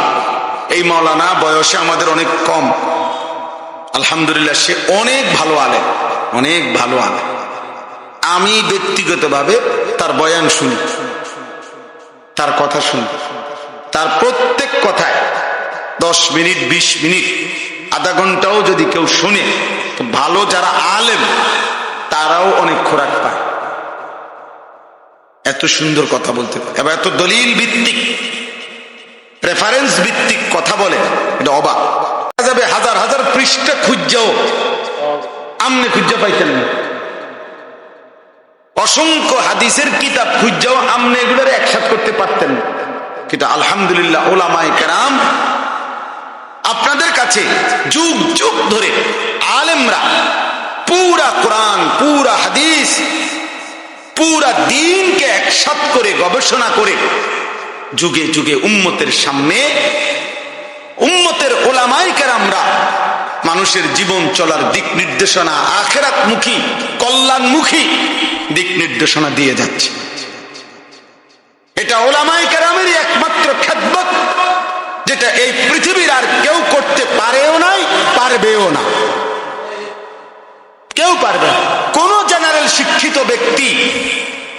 এই মাওলানা বয়সে আমাদের অনেক কম, আলহামদুলিল্লাহ সে অনেক ভালো আলেম, অনেক ভালো আলেম। আমি ব্যক্তিগতভাবে তার বয়ান শুনি, তার কথা শুনি, তার প্রত্যেক কথায় 10 মিনিট 20 মিনিট আধা ঘন্টাও যদি কেউ শুনে তো ভালো যারা আলেম তারাও অনেক খোরাক পায়। এত সুন্দর কথা বলতে পারে, এবার এত দলিল ভিত্তিক, রেফারেন্স ভিত্তিক কথা বলে, এটা অবাক যাবে। হাজার হাজার পৃষ্ঠা খুঁজাও আমনে খুঁজা পাইতেন না, অসংখ্য হাদিসের কিতাব খুঁজাও আমনে এগুলোর একসাথ করতে পারতেন না। কিন্তু আলহামদুলিল্লাহ ওলামায়ে কেরাম আপনাদের কাছে যুগ যুগ ধরে আলেমরা পুরা কোরআন, পুরা হাদিস, পুরা দ্বীনকে একসাথ করে গবেষণা করে যুগে যুগে উম্মতের সামনে, উম্মতের ওলামায়ে কেরামরা মানুষের জীবন চলার দিক নির্দেশনা, আখিরাতমুখী, কল্যাণমুখী দিক নির্দেশনা দিয়ে যাচ্ছে। এটা ওলামায়ে কেরামেরই একমাত্র খেদমত, যেটা এই পৃথিবীর আর কেউ করতে পারেও নাই, পারবেও না, কেউ পারবে না। কোন জেনারেল শিক্ষিত ব্যক্তি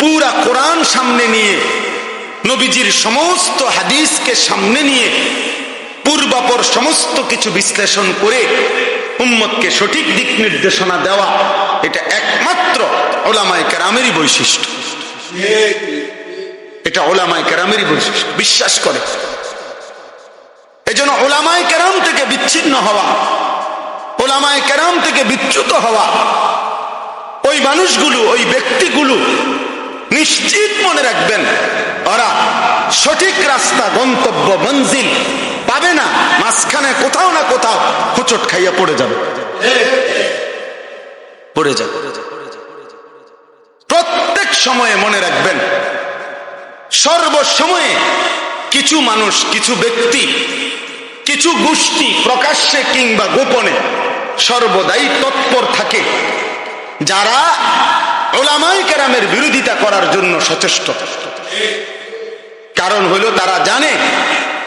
পুরা কোরআন সামনে নিয়ে, নবীজির সমস্ত হাদিসকে সামনে নিয়ে পূর্বাপর সমস্ত কিছু বিশ্লেষণ করে উম্মতকে সঠিক দিক নির্দেশনা দেওয়া, এটা একমাত্র ওলামায়ে কেরামেরই বৈশিষ্ট্য। এটা ওলামায়ে কেরামেরই বৈশিষ্ট্য, বিশ্বাস করে। এজন্য ওলামায়ে কেরাম থেকে বিচ্ছিন্ন হওয়া, ওলামায়ে কেরাম থেকে বিচ্যুত হওয়া, ওই মানুষগুলো, ওই ব্যক্তিগুলো নিশ্চিত মনে রাখবেন ওরা সঠিক রাস্তা, গন্তব্য, মঞ্জিল পাবে না, মাঝখানে কোথাও না কোথাও হোঁচট খাইয়া পড়ে যাবে। পড়ে যাবে। প্রত্যেক সময়ে মনে রাখবেন, সর্বসময়ে কিছু মানুষ, কিছু ব্যক্তি, কিছু গোষ্ঠী প্রকাশ্যে কিংবা গোপনে সর্বদাই তৎপর থাকে, যারা উলামায়ে কেরামের বিরোধিতা করার জন্য সচেষ্ট। কারণ হলো তারা জানে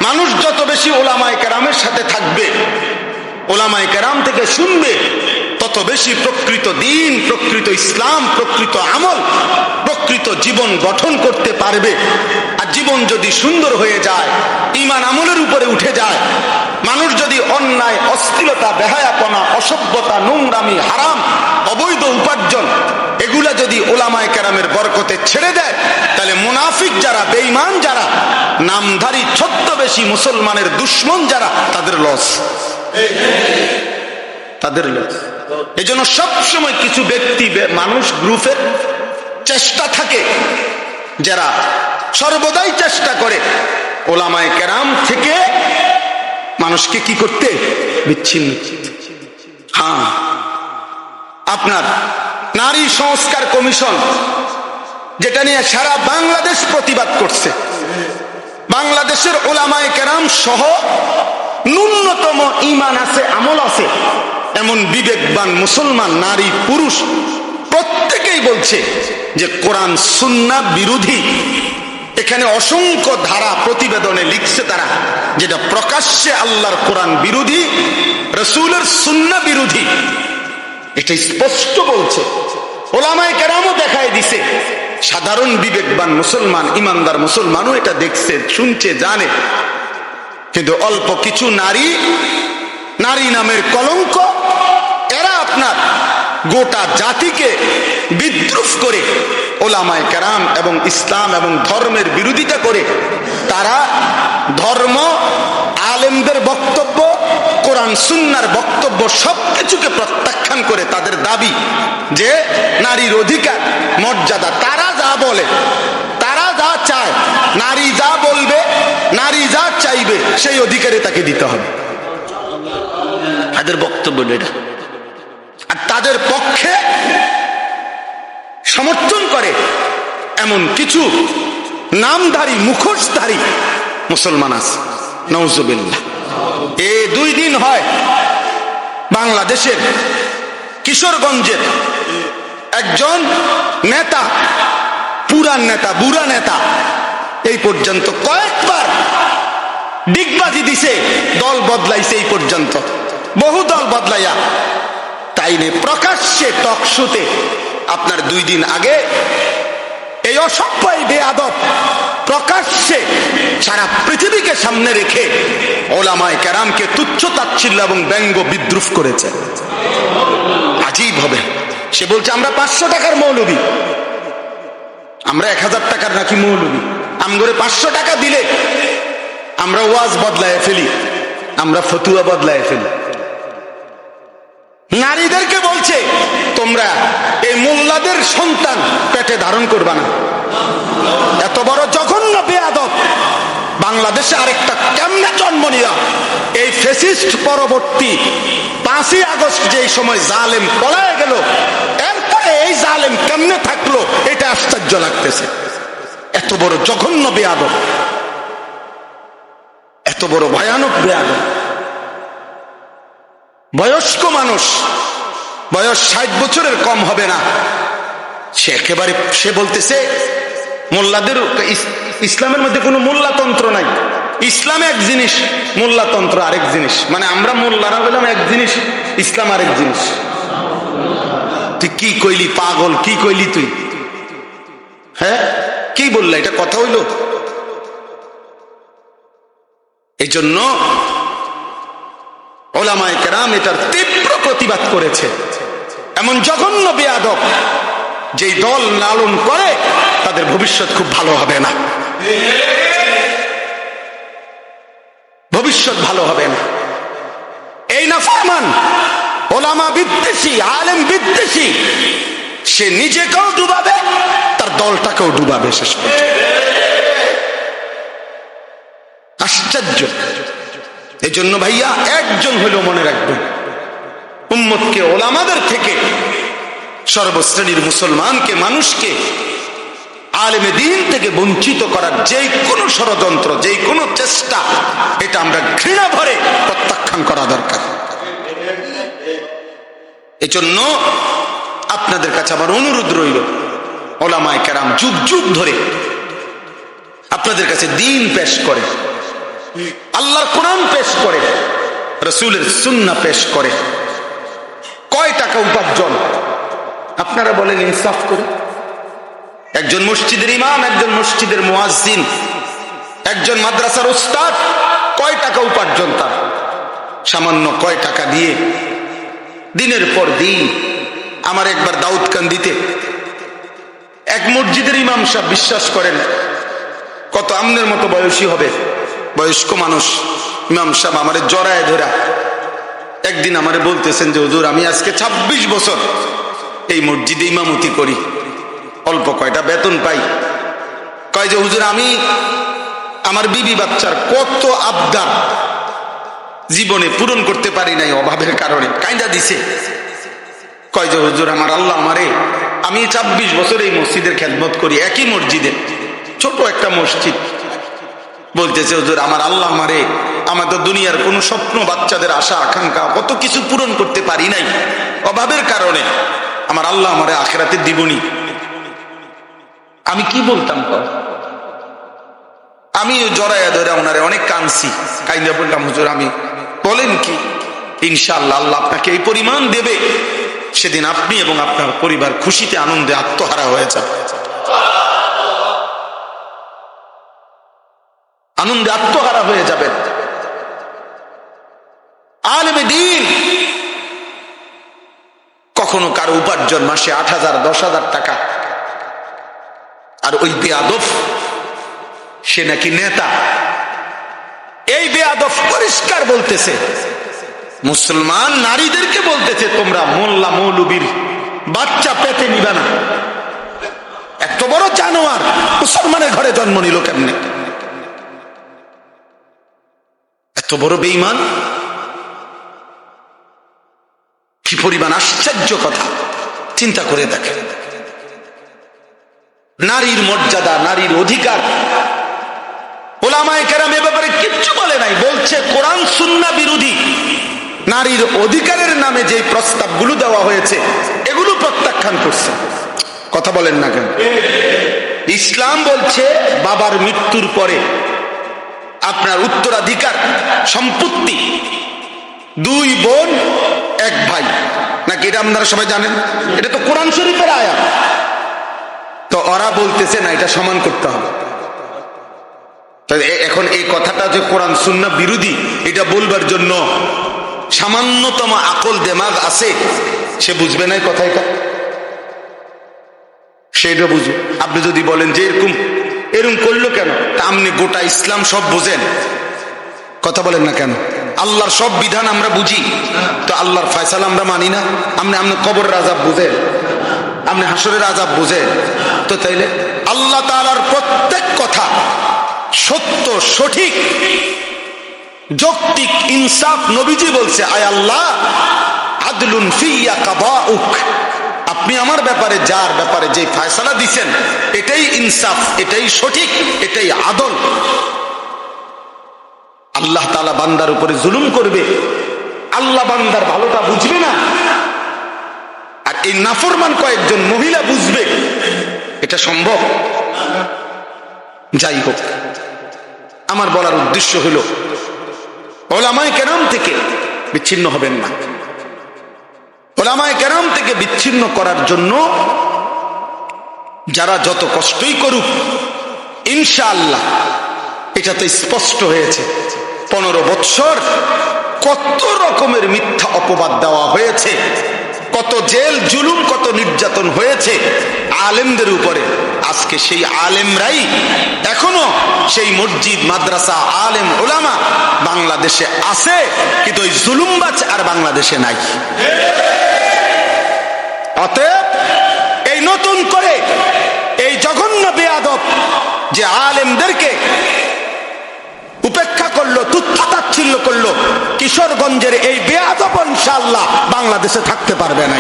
মানুষ যত বেশি উলামায়ে কেরামের সাথে থাকবে, উলামায়ে কেরাম থেকে শুনবে, তত বেশি প্রকৃত দ্বীন, প্রকৃত ইসলাম, প্রকৃত আমল, প্রকৃত জীবন গঠন করতে পারবে। আর জীবন যদি সুন্দর হয়ে যায়, ঈমান আমলের উপরে উঠে যায়, মানুষ যদি অন্যায়, অশ্লীলতা, বেহায়াপনা, অসভ্যতা, নোংরামি, হারাম, অবৈধ উপার্জন এগুলা যদি উলামায়ে কেরামের বরকতে ছেড়ে দেয়, তাহলে মুনাফিক যারা, বেঈমান যারা, নামধারী ছদ্মবেশী মুসলমানের দুশ্মন যারা, তাদের লস, তাদের লস। এই জন্য সবসময় কিছু ব্যক্তি, মানুষ, গ্রুপের চেষ্টা থাকে, যারা সর্বদাই চেষ্টা করে উলামায়ে কেরাম থেকে মানুষকে কি করতে, বিচ্ছিন্ন। হ্যাঁ, আপনার নারী সংস্কার কমিশন, যেটা নিয়ে সারা বাংলাদেশ প্রতিবাদ করছে, বাংলাদেশের উলামায়ে কেরাম সহ ন্যূনতম ঈমান আছে, আমল আছে এমন বিবেকবান মুসলমান নারী পুরুষ প্রত্যেকেই বলছে যে কোরআন সুন্নাহ বিরোধী। এখানে অসংখ্য ধারা প্রতিবেদনে লিখছে তারা, যেটা প্রকাশ্যে আল্লাহর কোরআন বিরোধী, রাসূলের সুন্নাহ বিরোধী, এটা স্পষ্ট বলছে। উলামায়ে কেরামও দেখায় দিছে, সাধারণ বিবেকবান মুসলমান, ইমানদার মুসলমানও এটা দেখছে, শুনছে, জানে। কিন্তু অল্প কিছু নারী, নারী নামের কলঙ্ক, এরা আপনার গোটা জাতিকে বিদ্রুপ করে উলামায়ে কেরাম এবং ইসলাম এবং ধর্মের বিরোধিতা করে তারা ধর্ম, আলেমদের বক্তব্য, কোরআন সুন্নাহর বক্তব্য সবকিছুকে প্রত্যাখ্যান করে তাদের দাবি যে নারীর অধিকার, মর্যাদা, তারা যা বলে, তারা যা চায়, নারী যা বলবে, নারী যা চাইবে, সেই অধিকারে তাকে দিতে হবে। তাদের বক্তব্য এটা। আর তাদের পক্ষে সমর্থন করে এমন কিছু নামধারী, মুখোশধারী মুসলমান আছে, নাউজুবিল্লাহ। এই 2 দিন হয় বাংলাদেশের কিশোরগঞ্জের একজন নেতা, পুরান নেতা, বুড়া নেতা, এই পর্যন্ত কয়েকবার ডিগবাজি দিছে, দল বদলাইছে, এই পর্যন্ত বহু দল বদলাইয়া, তাই নিয়ে প্রকাশ্যে টক শোতে আপনার 2 দিন আগে এই অসভ্য, বেয়াদব প্রকাশ্যে সারা পৃথিবীকে সামনে রেখে উলামায়ে কেরামকে তুচ্ছ তাচ্ছিল্য এবং ব্যঙ্গ বিদ্রুপ করেছে। আজীব হবে, সে বলছে আমরা 500 টাকার মৌলবী, আমরা 1000 টাকার নাকি মৌলবী, আমগরে 500 টাকা দিলে আমরা ওয়াজ বদলায় ফেলি, আমরা ফতুয়া বদলায় ফেলি। নারীদেরকে বলছে তোমরা এই মোল্লাদের সন্তান পেটে ধারণ করবা না। এত বড় জঘন্য বেয়াদব বাংলাদেশে আরেকটা কেমনে জন্ম নিয়া এই ফ্যাসিস্ট পরবর্তী 5ই আগস্ট যেই সময় জালেম পলায় গেল, এরপরে এই জালেম কেমনে থাকলো, এটা আশ্চর্য লাগতেছে। এত বড় জঘন্য বেয়াদব, এত বড় ভয়ানক বেয়াদব। বয়স্ক মানুষ, বয়স 60 বছরের কম হবে না, সে একেবারে, সে বলতেছে মোল্লাদের, ইসলামের মধ্যে কোনো মোল্লাতন্ত্র নাই, ইসলাম এক জিনিস, মোল্লাতন্ত্র আরেক জিনিস। মানে আমরা মোল্লারা বললাম এক জিনিস, ইসলাম আরেক জিনিস। তুই কি কইলি পাগল, কি কইলি তুই? হ্যাঁ, কি বললা? এটা কথা হইল? এই জন্য উলামায়ে কেরাম এটার তীব্র প্রতিবাদ করেছে। এমন জঘন্য বেয়াদব যেই দল লালন করে তাদের ভবিষ্যৎ খুব ভালো হবে না, ভবিষ্যৎ ভালো হবে না। এই নাফরমান, উলামা বিদ্বেষী, আলেম বিদ্বেষী, সে নিজেকেও ডুবাবে, তার দলটাকেও ডুবাবে শেষ পর্যন্ত। আশ্চর্য। এই জন্য ভাইয়া একজন হলেও মনে রাখবেন, উম্মতকে উলামাদের থেকে সর্বশ্রেণীর মুসলমানকে, মানুষকে আলেমে দ্বীন থেকে বঞ্চিত করার যে কোনো ষড়যন্ত্র, যে কোনো চেষ্টা, এটা আমরা ঘৃণা ভরে প্রত্যাখ্যান করা দরকার। এজন্য আপনাদের কাছে আমার অনুরোধ রইল, ওলামায়ে কেরাম যুগ যুগ ধরে আপনাদের কাছে দ্বীন পেশ করে, আল্লাহর কোরআন পেশ করে, রাসূলের সুন্নাহ পেশ করে। কয় টাকা উপার্জন আপনারা বলেন ইনসাফ করে? একজন মসজিদের ইমাম, একজন মসজিদের মুয়াজ্জিন, একজন মাদ্রাসার উস্তাদ, কয় টাকা উপার্জন তার? সামান্য কয় টাকা দিয়ে দিনের পর দিন। আমার একবার দাউদকান্দিতে এক মসজিদের ইমাম সাহেব, বিশ্বাস করেন কত আমনের মতো বয়সী হবে, বয়স্ক মানুষ, ইমাম সাহেব আমারে জড়ায় ধরা একদিন আমারে বলতেছেন যে হুজুর, আমি আজকে 26 বছর এই মসজিদে ইমামতি করি, অল্প কয়টা বেতন পাই। কয় যে হুজুর, আমি আমার বিবি বাচ্চার কত আবদার জীবনে পূরণ করতে পারি নাই অভাবের কারণে, কাইন্দা দিছে। কয় যে হুজুর, আমার আল্লাহ আমারে, আমি 26 বছর এই মসজিদের খেদমত করি, একই মসজিদে, ছোট একটা মসজিদ। বলতেছে হুজুর, আমার আল্লাহ আমারে, আমাদের দুনিয়ার কোন স্বপ্ন, বাচ্চাদের আশা আকাঙ্ক্ষা, কত কিছু পূরণ করতে পারি নাই অভাবের কারণে, আমার আল্লাহ আমারে আখিরাতে দিবনি। আমি কি বলতাম? আমি জড়াইয়া ধরে ওনারে অনেক কাঁদছি, কাইন্দা বললাম হুজুর, আমি বলেন কি, ইনশাআল্লাহ আল্লাহ আপনাকে এই পরিমাণ দেবে, সেদিন আপনি এবং আপনার পরিবার খুশিতে আনন্দে আত্মহারা হয়ে যাবে, আনন্দে আত্মহারা হয়ে যাবেন। আলেমে দ্বীন কখনো কারো উপার্জন মাসে 8,000 10,000 টাকা, আর ওই বেয়াদব সে নাকি নেতা। এই বেয়াদব পরিষ্কার বলতেছে, মুসলমান নারীদেরকে বলতেছে, তোমরা মোল্লা মৌলবীর বাচ্চা পেতে নিবে না। এত বড় জানোয়ার মুসলমানের ঘরে জন্ম নিল কেমনে? এত বড় বেঈমান, কি পরিমাণ আশ্চর্য কথা, চিন্তা করে দেখেন। নারীর মর্যাদা, নারীর অধিকার, ওলামায়ে কেরাম এ ব্যাপারে কিচ্ছু বলে নাই, বলছে কোরআন সুন্নাহ বিরোধী। নারীর অধিকারের নামে যে প্রস্তাবগুলো দেওয়া হয়েছে এগুলো প্রত্যাখ্যান করছে। কথা বলেন না কেন? ইসলাম বলছে বাবার মৃত্যুর পরে আপনার উত্তরাধিকার সম্পত্তি 2 বোন 1 ভাই, নাকি এটা আপনারা সবাই জানেন? এটা তো কোরআন শরীফের আয়াত। তো ওরা বলতেছে না, এটা সমান করতে হবে। এখন এই কথাটা যে কোরআন সুন্নাহ বিরোধী, এটা বলবার জন্য সামান্যতম আকল দেমাগ আছে, সে বুঝবে না কথাই, সেটা বুঝবে। আপনি যদি বলেন যে এরকম করলো কেন, তা আপনি গোটা ইসলাম সব বুঝেন, কথা বলেন না কেন? আল্লাহর সব বিধান আমরা বুঝি, তো আল্লাহর ফয়সালা আমরা মানি না? আপনি কবরের আযাব বুঝেন, আপনি হাসরের আযাব বুঝেন, তো তাইলে আল্লাহ তাআলার প্রত্যেক কথা সত্য, সঠিক, যৌক্তিক, ইনসাফ। নবীজি বলছে, আয় আল্লাহ, আদলুন ফিয়া কাবাউক, আপনি আমার ব্যাপারে, যার ব্যাপারে যে ফয়সালা দিছেন, এটাই ইনসাফ, এটাই সঠিক, এটাই আদল। আল্লাহ তাআলা বান্দার উপরে জুলুম করবে, আল্লাহ বান্দার ভালোটা বুঝবে না, আর এই নাফরমান কয়েকজন মহিলা বুঝবে? এটা সম্ভব? যাই হোক, আমার বলার উদ্দেশ্য হলো ওলামায়ে কেরাম থেকে বিচ্ছিন্ন হবেন না। ওলামায়ে কেরাম থেকে বিচ্ছিন্ন করার জন্য যারা যত কষ্টই করুক, ইনশাআল্লাহ এটা তো স্পষ্ট হয়েছে, 15 বৎসর কত রকমের মিথ্যা অপবাদ দেওয়া হয়েছে, কত জেল জুলুম, কত নির্যাতন হয়েছে আলেমদের উপরে। আজকে সেই আলেমরাই এখনো সেই মসজিদ, মাদ্রাসা, আলেম, ওলামা বাংলাদেশে আছে, কিন্তু ওই জুলুমবাজ আর বাংলাদেশে নাই। অতএব এই নতুন করে এই জঘন্য বেয়াদব যে আলেমদেরকে উপেক্ষা করলো, তুচ্ছ তাচ্ছিল্য করলো, কিশোরগঞ্জের এই বেয়াদব ইনশাআল্লাহ বাংলাদেশে থাকতে পারবে না।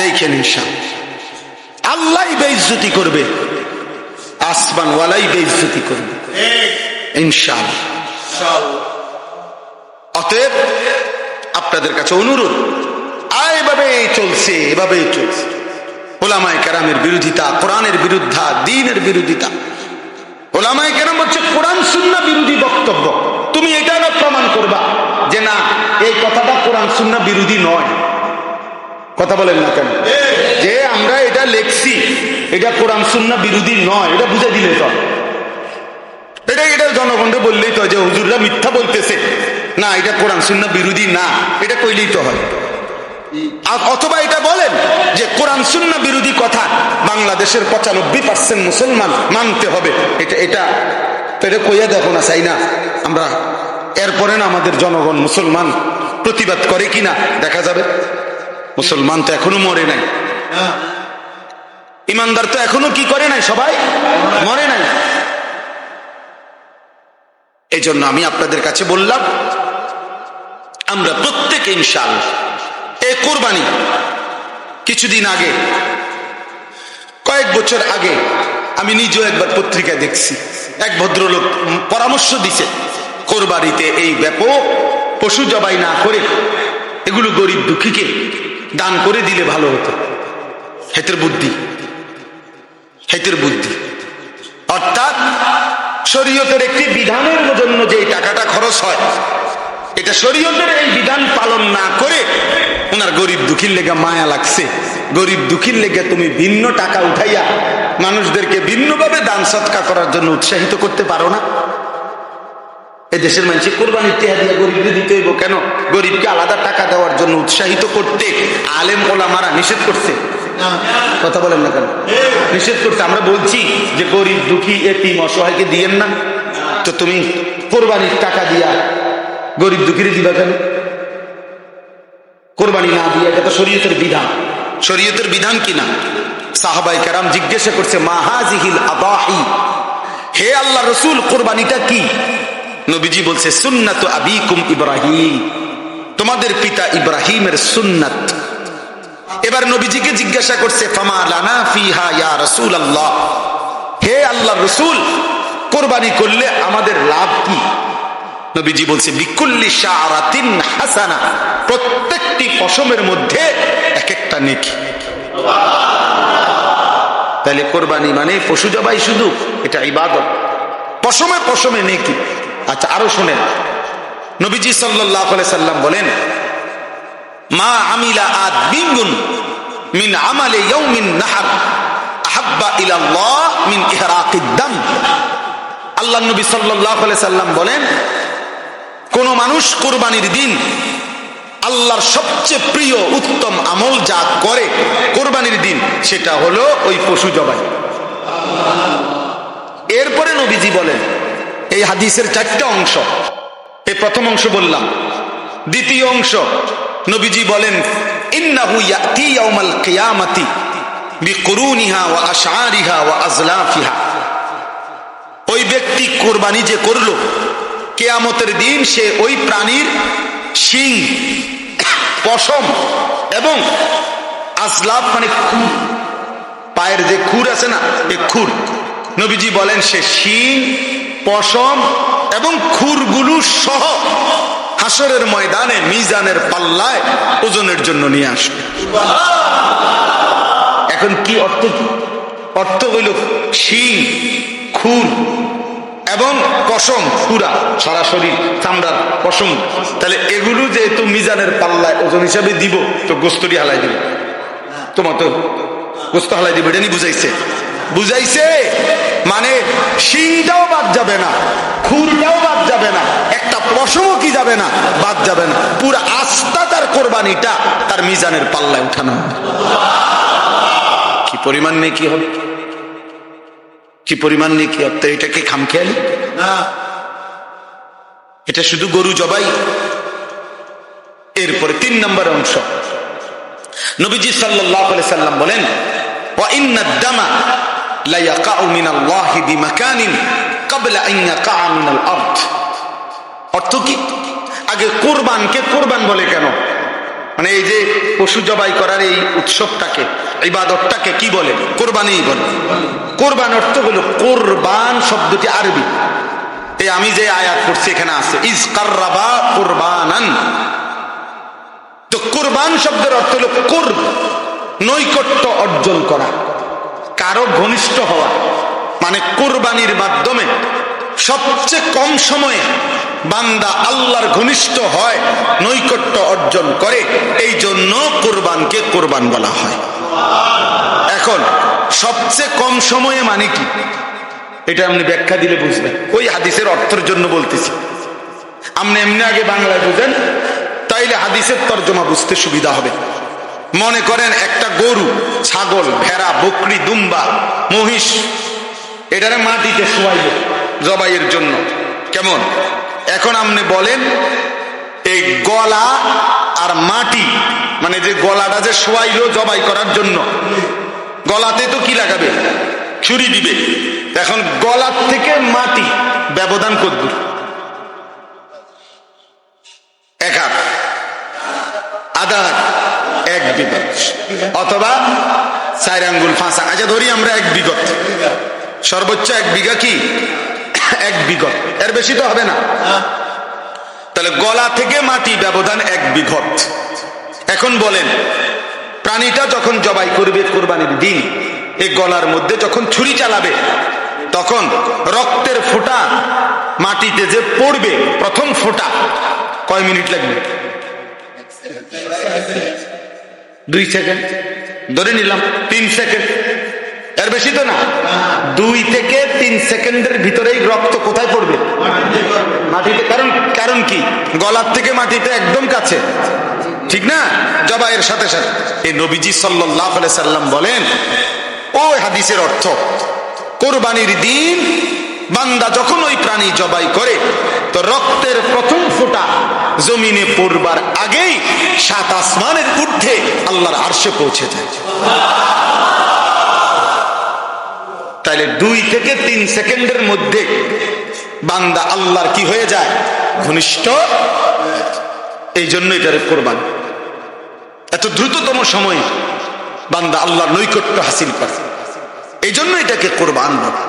দেখেন ইনশাআল্লাহ আল্লাহ বেইজ্জতি করবে, আসমান ওয়ালাই বেইজ্জতি করবে ইনশাআল্লাহ। অতএব আপনাদের কাছে অনুরোধ, এভাবেই চলছে ওলামায়ে কেরামের বিরোধিতা, কোরআনের বিরুদ্ধা, দ্বীনের বিরোধিতা। ওলামায়ে কেরাম হচ্ছে কোরআন সুন্নাহ বিরোধী বক্তব্য। তুমি এটা না প্রমাণ করবা যে না এই কথাটা কোরআন সুন্নাহ বিরোধী নয়। কথা বলেন না কেন? যে আমরা এটা লেখছি এটা কোরআন সুন্নাহ বিরোধী নয়, এটা বুঝে দিলে তো, এটা জনগণকে বললেই তো যে হুজুররা মিথ্যা বলতেছে, না এটা কোরআন সুন্নাহ বিরোধী না, এটা কইলেই তো হয়। অথবা এটা বলেন যে কোরআন সুন্নাহ বিরোধী কথা বাংলাদেশের 95% মুসলমান মানতে হবে, এটা কইয়া দেখো না, চাই না আমরা। এরপরে না আমাদের জনগণ মুসলমান প্রতিবাদ করে কিনা দেখা যাবে। মুসলমান তো এখনো মরে নাই, ইমানদার তো এখনো কি করে নাই, সবাই মরে নাই। এই জন্য আমি আপনাদের কাছে বললাম আমরা প্রত্যেকে ইনশাআল্লাহ এই কোরবানি, কিছুদিন আগে, কয়েক বছর আগে আমি নিজেও একবার পত্রিকায় দেখছি, এক ভদ্রলোক পরামর্শ দিছে কোরবানিতে এই ব্যাপক পশু জবাই না করে এগুলো গরিব দুঃখীকে দান করে দিলে ভালো হতো। হেতের বুদ্ধি, অর্থাৎ শরীয়তের একটি বিধানের জন্য যে টাকাটা খরচ হয়, এটা শরীয়তের এই বিধান পালন না করে ওনার গরিব দুঃখীর লেগে মায়া লাগছে, গরিব দুঃখীর লেগে তুমি ভিন্ন টাকা উঠাইয়া মানুষদেরকে ভিন্নভাবে দান সৎকা করার জন্য উৎসাহিত করতে পারো না? এই দেশের মানুষ কোরবানির টিহা দিয়ে গরিবকে দিতে হইব কেন? গরিবকে আলাদা টাকা দেওয়ার জন্য উৎসাহিত করতে আলেম ওলামারা নিষেধ করছে। কথা বলেন না কেন? নিষেধ করছে। আমরা বলছি যে গরিব দুঃখী এতিম অসহায়কে দিয়েন না, তো তুমি কোরবানির টাকা দিয়া গরিব দুঃখীরে দিবা কেন? কোরবানি না দিয়া, এটা তো শরীয়তের বিধান। শরীয়তের বিধান কিনা? সাহাবায়ে কেরাম জিজ্ঞাসা করছে মা হাযিহিল আদাহি, হে আল্লাহ রাসূল কোরবানিটা কি? নবীজি বলছে সুন্নাতু আবিকুম ইব্রাহিম, তোমাদের পিতা ইব্রাহিমের সুন্নাত। এবার নবীজিকে জিজ্ঞাসা করছে ফামা লানা ফিহা ইয়া রাসূলুল্লাহ, হে আল্লাহর রাসূল কোরবানি করলে আমাদের লাভ কি? নবীজি বলছে বিকুল্লি শাআরাতিন হাসানা, প্রত্যেকটি পশমের মধ্যে এক একটা নেকি। তাহলে কোরবানি মানে পশু জবাই শুধু, এটা ইবাদত, পশমে পশমে নেকি। আচ্ছা আরো শুনেন, নবীজি সাল্লাল্লাহু আলাইহি সাল্লাম বলেন মা আমিলা আদমিন মিন আমালি ইয়াউমিন নাহর আহাব্বা ইলাল্লাহ মিন ইহরাকিদ দাম। আল্লাহ নবী সাল্লাল্লাহু আলাইহি সাল্লাম বলেন কোন মানুষ কোরবানির দিন আল্লাহর সবচেয়ে প্রিয় উত্তম আমল যা করে কোরবানির দিন, সেটা হলো ওই পশু জবাই। এরপরে নবীজি বলেন, এই হাদিসের 4টা অংশ, এই প্রথম অংশ বললাম, দ্বিতীয় অংশ নবীজি বলেন ইন্নাহু ইয়াতি ইয়াউমাল কিয়ামাতি বিকুরুনিহা ওয়া আশআরিহা ওয়া আজলাফিহা, ওই ব্যক্তি কোরবানি যে করলো কিয়ামতের দিন সে ওই প্রাণীর শিং, পশম এবং আজলাফ মানে খুর, পায়ের যে খুর আছে না, এই খুর, নবীজি বলেন সে শিং, পশম এবং খুরগুলো সহ হাসরের ময়দানে মিজানের পাল্লায় ওজনের জন্য নিয়ে আসবে। এখন কি অর্থ? অর্থ হইল শিং, খুর এবং পশম, পুরা সারা শরীর চামড়ার পশম, তাহলে এগুলো যেহেতু মিজানের পাল্লায় ওজন হিসাবে দিব, তো গোস্তটি হালাই দিব, তোমার তো গোস্ত হালাই দিব, এটা নি বুঝাইছে মানে শিংটাও বাদ যাবে না, খুরটাও বাদ যাবে না, একটা পশমও কি যাবে না, বাদ যাবে না, পুরো আস্থা তার কোরবানিটা তার মিজানের পাল্লায় উঠানো হবে। কি পরিমাণ নেকি হবে, কি পরিমাণ নেকি হবে? তো এটা কি খামখেয়ালি না, এটা শুধু গরু জবাই। এরপরে 3 নম্বর অংশ, নবীজি সাল্লাল্লাহু আলাইহি সাল্লাম বলেন ওয়া ইন্নাদ দামা লা ইয়াকাউ মিনাল্লাহি বিমাকানিন ক্বাবলা আন ইয়াকা মিনাল আরদ। অর্থ কি? আগে কোরবানকে কোরবান বলে কেন? মানে এই যে পশু জবাই করার এই উৎসবটাকে, ইবাদতটাকে কি বলে? কোরবানি বলে। কোরবান অর্থ হলো, কোরবান শব্দটি আরবি, এই আমি যে আয়াত পড়ছি এখানে আছে ইজ কাররাবা কুরবানান। তো কোরবান শব্দের অর্থ হলো কুরব, নৈকট্য অর্জন করা, কারো ঘনিষ্ঠ হওয়া। মানে কোরবানির মাধ্যমে সবচেয়ে কম সময়ে বান্দা আল্লাহর ঘনিষ্ঠ হয়, নৈকট্য অর্জন করে, এই জন্য কোরবানকে কোরবান বলা হয়। এখন সবচেয়ে কম সময়ে মানে কি, এটা আপনি ব্যাখ্যা দিলে বুঝবেন। ওই হাদিসের অর্থের জন্য বলতেছি, আপনি এমনি আগে বাংলায় বুঝেন, তাইলে হাদিসের তর্জমা বুঝতে সুবিধা হবে। মনে করেন একটা গরু, ছাগল, ভেড়া, বকরি, দুম্বা, মহিষ, এটারে মাটিতে শোয়াইল জবাইয়ের জন্য। কেমন? এখন আপনি বলেন এই গলা আর মাটি, মানে যে গলাটা যে শোয়াইল জবাই করার জন্য, গলাতে তো কি লাগাবে? ছুরি দিবে। এখন গলার থেকে মাটি ব্যবধান কতদূর? এক হাত, আধা হাত, 1 বিঘত, অথবা 4 আঙ্গুল, 5 আঙ্গুল। আচ্ছা ধরি আমরা 1 বিঘত, সর্বোচ্চ 1 বিঘা কি 1 বিঘত, এর বেশি তো হবে না। তাহলে গলা থেকে মাটি ব্যবধান 1 বিঘত। এখন বলেন, প্রাণীটা যখন জবাই করবে কোরবানির দিন, এই গলার মধ্যে যখন ছুরি চালাবে, তখন রক্তের ফোঁটা মাটিতে যে পড়বে, প্রথম ফোঁটা কয় মিনিট লাগবে? 2 সেকেন্ড ধরে নিলাম, 3 সেকেন্ড, এর বেশি তো না। 2 থেকে 3 সেকেন্ডের ভিতরেই রক্ত কোথায় পড়বে? মাটিতে। কারণ কি? গলার থেকে মাটিতে একদম কাছে, ঠিক না? জবাইয়ের সাথে সাথে। এই নবীজি সাল্লাল্লাহু আলাইহি সাল্লাম বলেন, ওই হাদিসের অর্থ, কোরবানির দিন বান্দা যখন ওই প্রাণী জবাই করে, তো রক্তের প্রথম ফোঁটা জমিনে পড়বার আগেই 7 আসমানের ঊর্ধ্বে আল্লাহর আরশে পৌঁছে যায়। তাহলে 2 থেকে 3 সেকেন্ডের মধ্যে বান্দা আল্লাহর কি হয়ে যায়? ঘনিষ্ঠ। এই জন্য এটারে কোরবান। এত দ্রুততম সময়ে বান্দা আল্লাহর নৈকট্য হাসিল করে, এই জন্য এটাকে কোরবান বলে।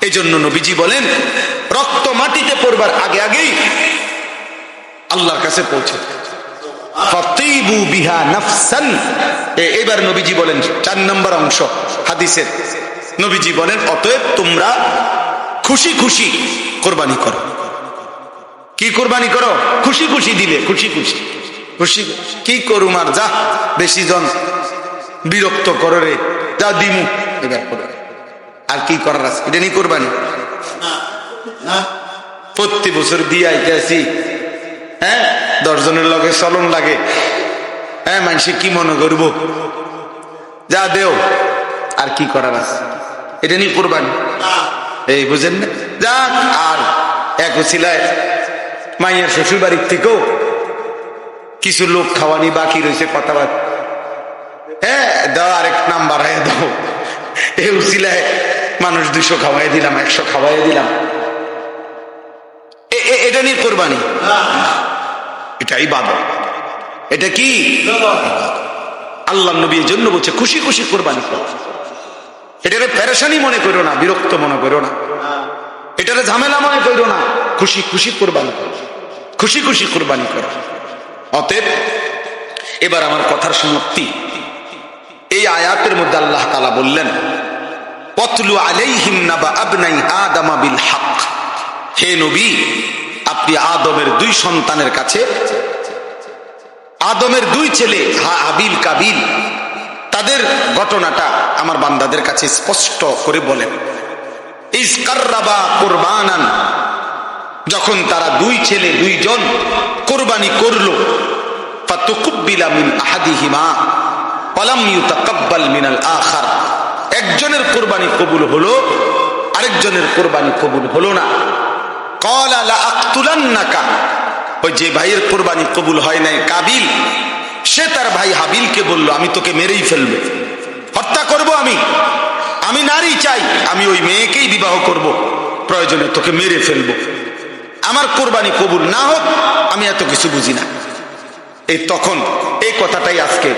এই জন্য নবীজি বলেন, রক্ত মাটিতে পড়বার আগে আগেই আল্লাহর কাছে পৌঁছে। ফাতিবু বিহা নাফসান। এবার নবীজি বলেন 4 নম্বর অংশ হাদিসের, নবীজি বলেন, অতএব তোমরা খুশি খুশি কোরবানি করো। কি কোরবানি করো? খুশি খুশি দিলে, খুশি খুশি। খুশি কি করুম আর, যা বেশি জন বিরক্ত করো রে, যা দিমু এবার করো, আর কি করার আছে? এটা নিয়ে কোরবানি। প্রতি বছর দিয়ে আইতে আসি, হ্যাঁ 10 জনের লগে চলন লাগে, হ্যাঁ মানুষে কি মনে করব, যা দেও, আর কি করার আছে? এটা নিয়ে কোরবানি। এই বুঝেন না? যাক, আর এক উছিলায় মাইয়ের শ্বশুর বাড়ির থেকেও কিছু লোক খাওয়ানি বাকি রয়েছে, কথাবার্তা, হ্যাঁ দাও, আরেক নাম্বার দাও। এই উছিলায় মানুষ 200 খাওয়াই দিলাম, 100 খাওয়াই দিলাম, এটা নিয়ে কোরবানি? এটা ইবাদত। এটা কি? আল্লাহ নবী এর জন্য বলছে খুশি খুশি কোরবানি করো। এটারে পেরেশানি মনে করো না, বিরক্ত মনে করো না, এটারে ঝামেলা মনে করো না, খুশি খুশি কোরবানি করো, খুশি খুশি কোরবানি করো। অতএব এবার আমার কথার সমাপ্তি। এই আয়াতের মধ্যে আল্লাহ তাআলা বললেন, ওয়াতলু আলাইহিম নাবা আবনাই আদম বিল হক। হে নবী, আপনি আদমের 2 সন্তানের কাছে, আদমের 2 ছেলে হাবিল কাবিল, তাদের ঘটনাটা আমার বান্দাদের কাছে স্পষ্ট করে বলেন। ইজ কাররাবা কুরবানান, যখন তারা 2 ছেলে 2 জন কোরবানি করলো, ফাতুকুব্বিলা মিন আহাদিহিমা ওয়ালাম ইউতাকাব্বাল মিনাল আখার, একজনের কোরবানি কবুল হলো, আরেকজনের কোরবানি কবুল হলো না। ক্বালা লা আকতুলান্নাকা, ওই যে ভাইয়ের কোরবানি কবুল হয় নাই কাবিল, সে তার ভাই হাবিলকে বলল, আমি তোকে মেরেই ফেলবো, হত্যা করব, আমি নারী চাই, আমি ওই মেয়েকেই বিবাহ করব, প্রয়োজনে তোকে মেরে ফেলবো, আমার কোরবানি কবুল না হোক, আমি এত কিছু বুঝি না। এই তখন এই কথাটাই আজকে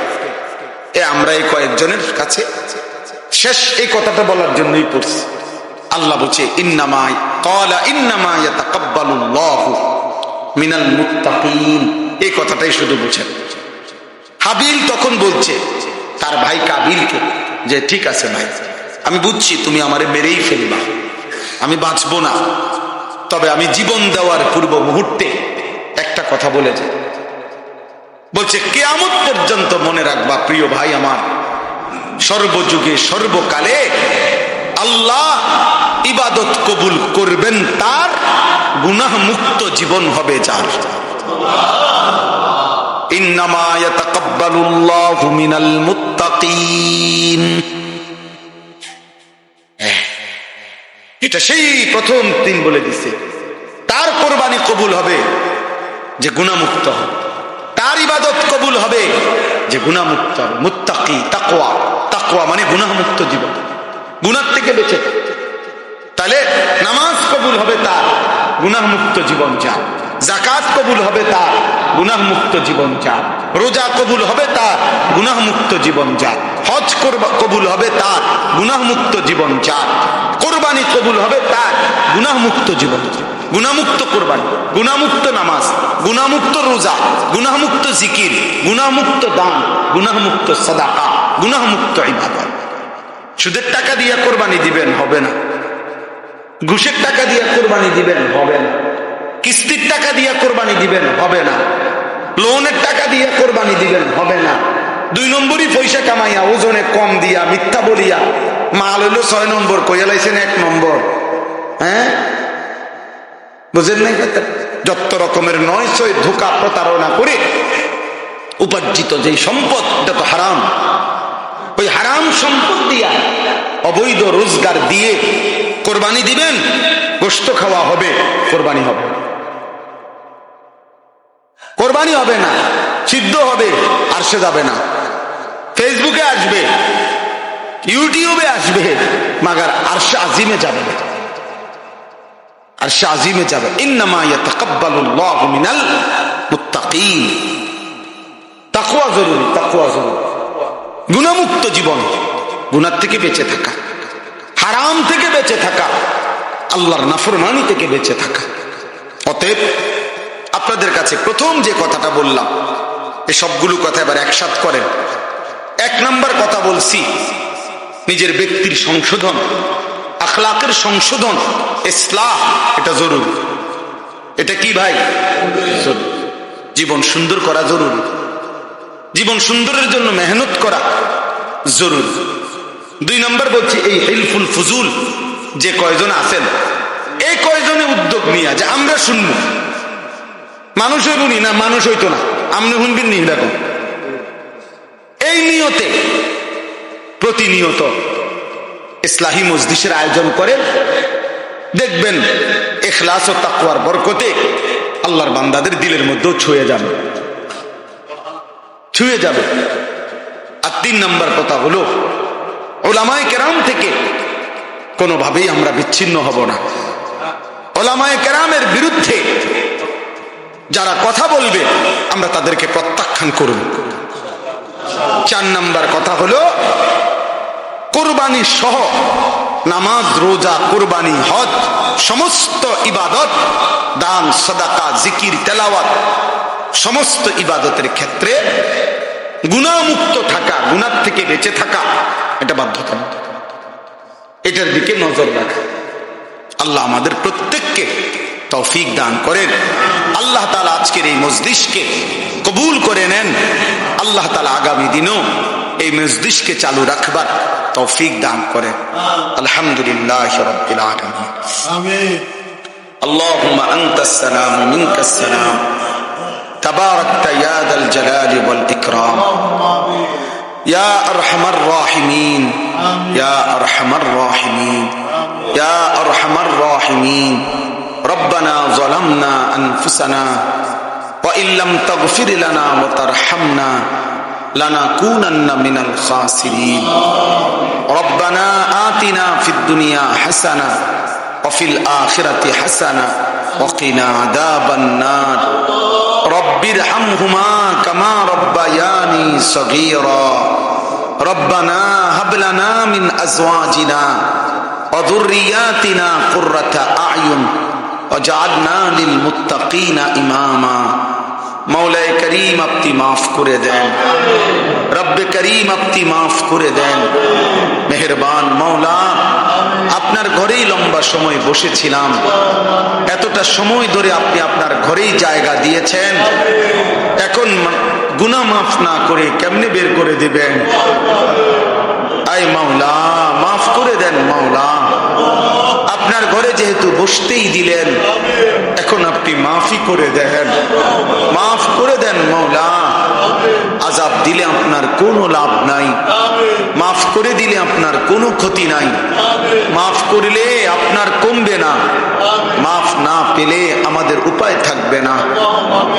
আমরা এই কয়েকজনের কাছে শেষ এই কথাটা বলার জন্যই পড়ছি। আল্লাহ বলছে ইন্নামা ক্বালা ইন্নামা ইয়াতাকাব্বালুল্লাহু মিনাল মুত্তাকিন, এই কথাটাই শুধু বুঝেন। হাবিল তখন বলছে তার ভাই কাবিলকে যে ঠিক আছে ভাই, আমি বুঝছি তুমি আমারে মেরেই ফেলবা, আমি বাঁচবো না, তবে আমি জীবন দেওয়ার পূর্ব মুহূর্তে একটা কথা বলে যাই। বলছে কিয়ামত পর্যন্ত মনে রাখবা প্রিয় ভাই আমার, সর্বযুগে সর্বকালে আল্লাহ ইবাদত কবুল করবেন তার, গুনাহ মুক্ত জীবন হবে যার। ইন্নামা ইয়াতাকাব্বালুল্লাহু মিনাল মুত্তাকিন, এটা সেই প্রথম দিন বলে দিছে। তার কোরবানি কবুল হবে যে গুনাহমুক্ত হবে, তার ইবাদত কবুল হবে যে গুনাহমুক্ত হবে। মুত্তাকি, তাকওয়া, তাকওয়া মানে গুনাহমুক্ত জীবন, গুনাহ থেকে বেঁচে। তাহলে নামাজ কবুল হবে তার, গুনাহমুক্ত জীবন যার। যাকাত কবুল হবে তার, গুনাহমুক্ত জীবন যার। রোজা কবুল হবে তার, গুনাহমুক্ত জীবন যার। হজ কবুল হবে তার, গুনাহমুক্ত জীবন যার। কোরবানি কবুল হবে তার, গুনাহমুক্ত জীবন। গুনাহমুক্ত কোরবানি, গুনাহমুক্ত নামাজ, গুনাহমুক্ত রোজা, গুনাহমুক্ত জিকির, গুনাহমুক্ত দান, গুনাহমুক্ত সাদাকা, গুনাহমুক্ত ইবাদত। সুদের টাকা দিয়ে কোরবানি দিবেন হবে না, ঘুষের টাকা দিয়ে কোরবানি দিবেন হবে না, কিস্তির টাকা দিয়ে কোরবানি দিবেন হবে না, লোনের টাকা দিয়ে কোরবানি দিবেন হবে না। 2 নম্বরই পয়সা কামাইয়া ওজনে কম দিয়া মিথ্যা বলিয়া মাল হইল 6 নম্বর, কইয়া লাইছেন 1 নম্বর। হ্যাঁ বুঝেন নাই? যত রকমের 900 ধোঁকা প্রতারণা করে উপার্জিত যে সম্পদ, এটা তো হারাম। ওই হারাম সম্পদ দিয়া অবৈধ রোজগার দিয়ে কোরবানি দিবেন, গোশত খাওয়া হবে, কোরবানি হবে, কোরবানি হবে না, সিদ্ধ হবে, আর সে যাবে না। ফেসবুকে আসবে, ইউটিউবে আসবে, মাগার আরশে আজিমে যাবে, আরশে আজিমে যাবে। ইন্নামা ইয়াতাকাব্বালুল্লাহু মিনাল মুত্তাকিন। তাকওয়া জরুরি, তাকওয়া জরুরি। গুনাহমুক্ত জীবন, গুনাহ থেকে বেঁচে থাকা, হারাম থেকে বেঁচে থাকা, আল্লাহর নাফরমানি থেকে বেঁচে থাকা। অতএব আপনাদের কাছে প্রথম যে কথাটা বললাম, এই সবগুলো কথা এবার একসাথ করেন। 1 নম্বর কথা বলছি নিজের ব্যক্তির সংশোধন, আখলাকের সংশোধন, ইসলাহ, এটা জরুরি। এটা কি ভাই? জীবন সুন্দর করা জরুরি, জীবন সুন্দরের জন্য মেহনত করা জরুরি। 2 নম্বর বলছি এই হিলফুল ফুজুল যে কয়জন আছেন, এই কয়জনে উদ্যোগ নিয়ে যে আমরা শুনবো, মানুষ হইব নি না, মানুষ হইতো না, আপনি শুনবেন নি, দেখো এই নিয়তে প্রতিনিয়ত ইসলাহি মজলিসের আয়োজন করে দেখবেন ইখলাস ও তাকওয়ার বরকতে আল্লাহর বান্দাদের দিলের মধ্যেও ছুঁয়ে যাবে, ছুঁয়ে যাবে। আর 3 নম্বর কথা হলো উলামায়ে কেরাম থেকে কোনোভাবেই আমরা বিচ্ছিন্ন হব না। উলামায়ে কেরামের বিরুদ্ধে যারা কথা বলবে আমরা তাদেরকে প্রত্যাখ্যান করব। 4 নম্বর কথা হলো কুরবানি সহ নামাজ, রোজা, কুরবানি, হজ, সমস্ত ইবাদত, দান, সাদাকা, জিকির, তেলাওয়াত, সমস্ত ইবাদতের ক্ষেত্রে গুনাহমুক্ত থাকা, গুনাহ থেকে বেঁচে থাকা, এটা বাধ্যতামূলক। এটার দিকে নজর রাখা। আল্লাহ আমাদের প্রত্যেককে তৌফিক দান করেন। আল্লাহ তাআলা আজকের এই মজলিসকে কবুল করে নেন। আল্লাহ তাআলা আগামী দিনও এই মজলিসকে চালু রাখবার তৌফিক দান করেন। আলহামদুলিল্লাহি রাব্বিল আলামিন। আমিন। আল্লাহুম্মা আনতাস সালাম ওয়া মিনকাস সালাম। তাবারাকতা ইয়া যাল জালালি ওয়াল ইকরাম। ইয়া আরহামার রাহিমিন, ইয়া আরহামার রাহিমিন, ইয়া আরহামার রাহিমিন। রব্বানা যালামনা আনফুসানা ওয়া ইল্লাম তাগফির লানা ওয়া তারহামনা লানাকুনান্না মিনাল খাসিরিন। রব্বানা আতিনা ফিদ দুনিয়া হাসানাহ ওয়া ফিল আখিরাতি হাসানাহ ওয়া কিনা আযাবান নার। রব্বির হামহুমা কামা রব্বায়ানি সগীরা রব্বানা হাব লানা মিন আজওয়াজিনা ওয়া যুররিয়াতিনা কুররাতা আ'য়ুন ওয়াজআলনা লিল মুত্তাকিনা ইমামা। মৌলায়ে করিম আপনি মাফ করে দেন, রব্বে করিম আপনি মাফ করে দেন, মেহেরবান মৌলা। আপনার ঘরেই লম্বা সময় বসেছিলাম, এতটা সময় ধরে আপনি আপনার ঘরেই জায়গা দিয়েছেন, এখন গুনাহ মাফ না করে কেমনে বের করে দিবেন? আয় মাওলা মাফ করে দেন মাওলা। আপনার ঘরে যেহেতু বসতেই দিলেন, এখন আপনি মাফই করে দেন, মাফ করে দেন মাওলা। আযাব দিলে আপনার কোনো লাভ নাই, মাফ করে দিলে আপনার কোনো ক্ষতি নাই, মাফ করলে আপনার কমবে না, মাফ না পেলে আমাদের উপায় থাকবে না।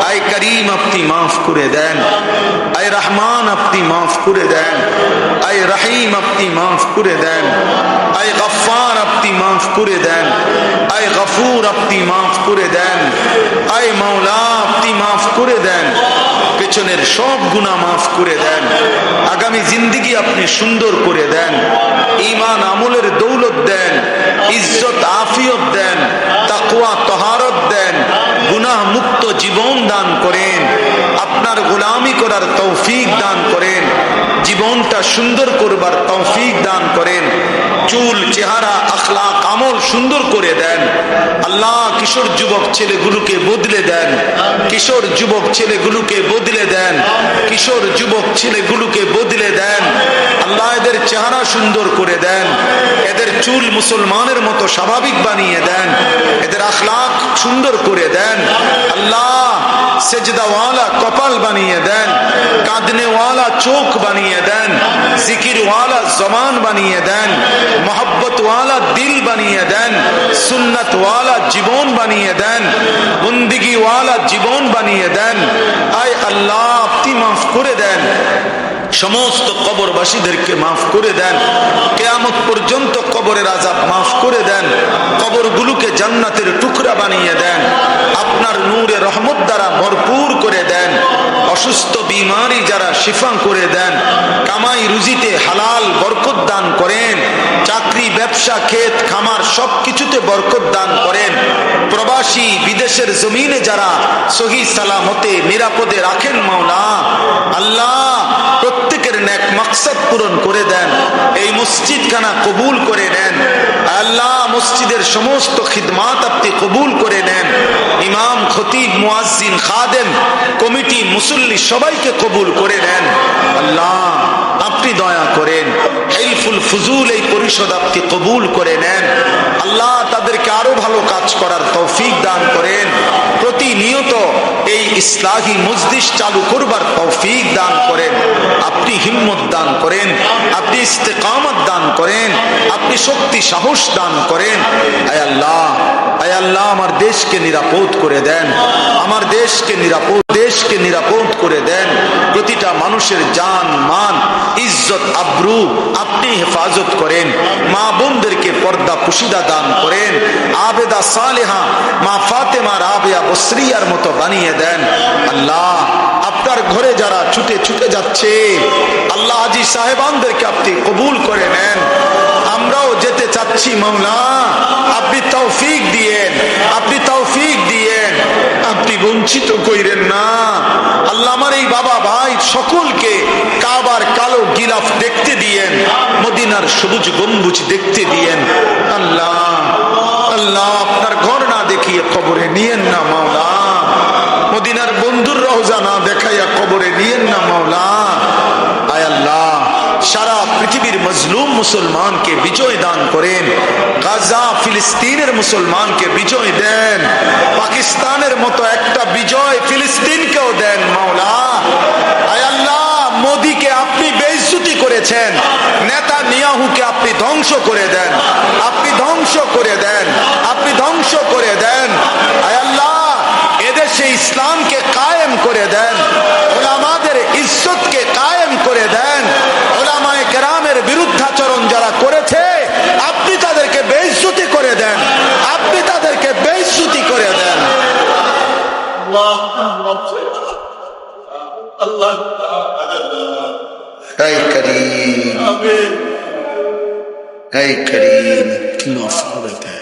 আয় করিম আপনি মাফ করে দেন, আয় রহমান আপনি মাফ করে দেন, আয় রহিম আপনি মাফ করে দেন, আয় গফফার আপনি মাফ করে দেন, আয় গফুর আপনি মাফ করে দেন, আয় মাওলা আপনি মাফ করে দেন। পেছনের সব গুনাহ মাফ করে দেন, আগামী জিন্দেগি আপনি সুন্দর করে দেন, ঈমান আমলের দৌলত দেন, ইজ্জত আফিয়ত দেন, তাকওয়া তহারত দেন, গুনাহ মুক্ত জীবন দান করেন, আপনার গোলামি করার তৌফিক দান করেন, জীবনটা সুন্দর করবার তৌফিক দান করেন, চুল চেহারা আখলাক আমল সুন্দর করে দেন। আল্লাহ কিশোর যুবক ছেলেগুলোকে বদলে দেন, কিশোর যুবক ছেলেগুলোকে বদলে দেন, কিশোর যুবক ছেলেগুলোকে বদলে দেন। আল্লাহ এদের চেহারা সুন্দর করে দেন, এদের চুল মুসলমানের মতো স্বাভাবিক বানিয়ে দেন, এদের আখলাক সুন্দর করে দেন। আল্লাহ সেজদাওয়ালা কপাল বানিয়ে দেন, কাঁদনেওয়ালা চোখ বানিয়ে দেন, জিকিরওয়ালা জবান বানিয়ে দেন, মোহব্বতওয়ালা দিল বানিয়ে দেন, সুন্নতওয়ালা জীবন বানিয়ে দেন, বন্দিগিওয়ালা জীবন বানিয়ে দেন। আয় আল্লাহ আপনি মাফ করে দেন, সমস্ত কবরবাসীদেরকে মাফ করে দেন, কিয়ামত পর্যন্ত কবরের আযাব মাফ করে দেন, কবরগুলোকে জান্নাতের টুকরা বানিয়ে দেন, আপনার নূরে রহমত দ্বারা ভরপুর করে দেন, অসুস্থ বিমারি যারা শিফা করে দেন, কামাই রুজিতে হালাল বরকত দান করেন, চাকরি ব্যবসা ক্ষেত খামার সবকিছুতে বরকত দান করেন, প্রবাসী বিদেশের জমিনে যারা সহি সালামতে নিরাপদে রাখেন মাওলা, আল্লাহ প্রত্যেকের নেক মাকসাদ পূরণ করে দেন, এই মসজিদখানা কবুল করে নেন। আল্লাহ মসজিদের সমস্ত খিদমাত আপনি কবুল করে নেন, ইমাম খতিব মুয়াজ্জিন খাদেম কমিটি মুসল্লি সবাইকে কবুল করে নেন। আল্লাহ আপনি দয়া করেন, হিলফুল ফুজুল এই পরিষদ আপনি কবুল করে নেন। আল্লাহ তাদেরকে আরো ভালো কাজ করার তৌফিক দান করেন, প্রতিনিয়ত এই ইসলাহি মজলিস চালু করবার তৌফিক দান করেন, আপনি হিম্মত দান করেন, আপনি ইস্তেকামত দান করেন, আপনি শক্তি সাহস দান করেন। আয় আল্লাহ আমার দেশকে নিরাপদ করে দেন, আমার দেশকে নিরাপদ করে দেন, প্রতিটা মানুষের জান মান ইজ্জত আব্রু আপনি হেফাজত করেন, মা বোনদেরকে পর্দা পুশিদা দান করেন, আবেদা সালেহা মা ফাতেমা রাবেয়া বসরিয়ার মতো বানিয়ে দেন। আল্লাহ আপনার ঘরে যারা ছুটে ছুটে যাচ্ছে, আল্লাহ হাজী সাহেবানদেরকে আপনি কবুল করে নেন, আমরাও যেতে চাচ্ছি মাওলা, আপনি তৌফিক দিয়েন, আপনি তৌফিক দিয়েন, আপনি বঞ্চিত কইরেন না। আল্লাহ আমার এই বাবা ভাই সকলকে কাবার কালো গিলাফ দেখতে দিয়েন, মদিনার সবুজ গম্বুজ দেখতে দিয়েন। আল্লাহ আপনার ঘর না দেখিয়ে কবরে নিয়েন না মাওলা, মদিনার বন্ধুর রওজা না দেখাইয়া কবরে নিয়েন না মাওলা। আয় আল্লাহ সারা পৃথিবীর মজলুম মুসলমানকে বিজয় দান করেন, গাজা ফিলিস্তিনের মুসলমানকে বিজয় দেন, পাকিস্তানের মতো একটা বিজয় ফিলিস্তিনকেও দেন মাওলা। আয় আল্লাহ মোদিকে আপনি বেইজ্জতি করেছেন, নেতানিয়াহুকে আপনি ধ্বংস করে দেন, আপনি ধ্বংস করে দেন, আপনি ধ্বংস করে দেন। আয় আল্লাহ এদেশে ইসলামকে কায়েম করে দেন, উলামাদের ইজ্জতকে কায়েম করে দেন, উলামায়ে কেরামের বিরুদ্ধাচরণ যারা করেছে আপনি তাদেরকে বেইজ্জতি করে দেন, আপনি তাদেরকে বেইজ্জতি করে দেন। আল্লাহ হে করিম, হে করিম মাফ করে দে।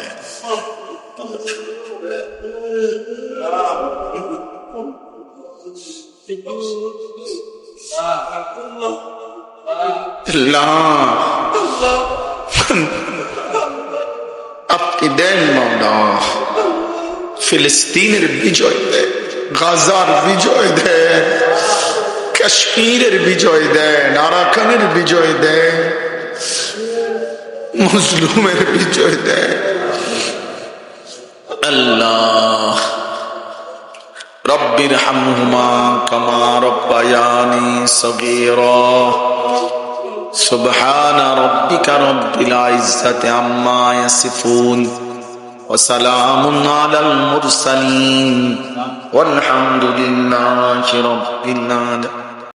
আপনি দেন মাওলা, ফিলিস্তিনের বিজয় দেন, গাজার বিজয় দেন, কাশ্মীরের বিজয় দেন, আরাকানের বিজয় দেন, মুসলিমের বিজয় দেন আল্লাহ। রব্বির হামহুমা কামা রব্বায়ানি সগীরা। সুবহানা রাব্বিকা রাব্বিল ইজ্জাতি আম্মা ইয়াসিফুন ওয়া সালামুন আলাল মুরসালিন ওয়ালহামদুলিল্লাহি রাব্বিল আলামিন।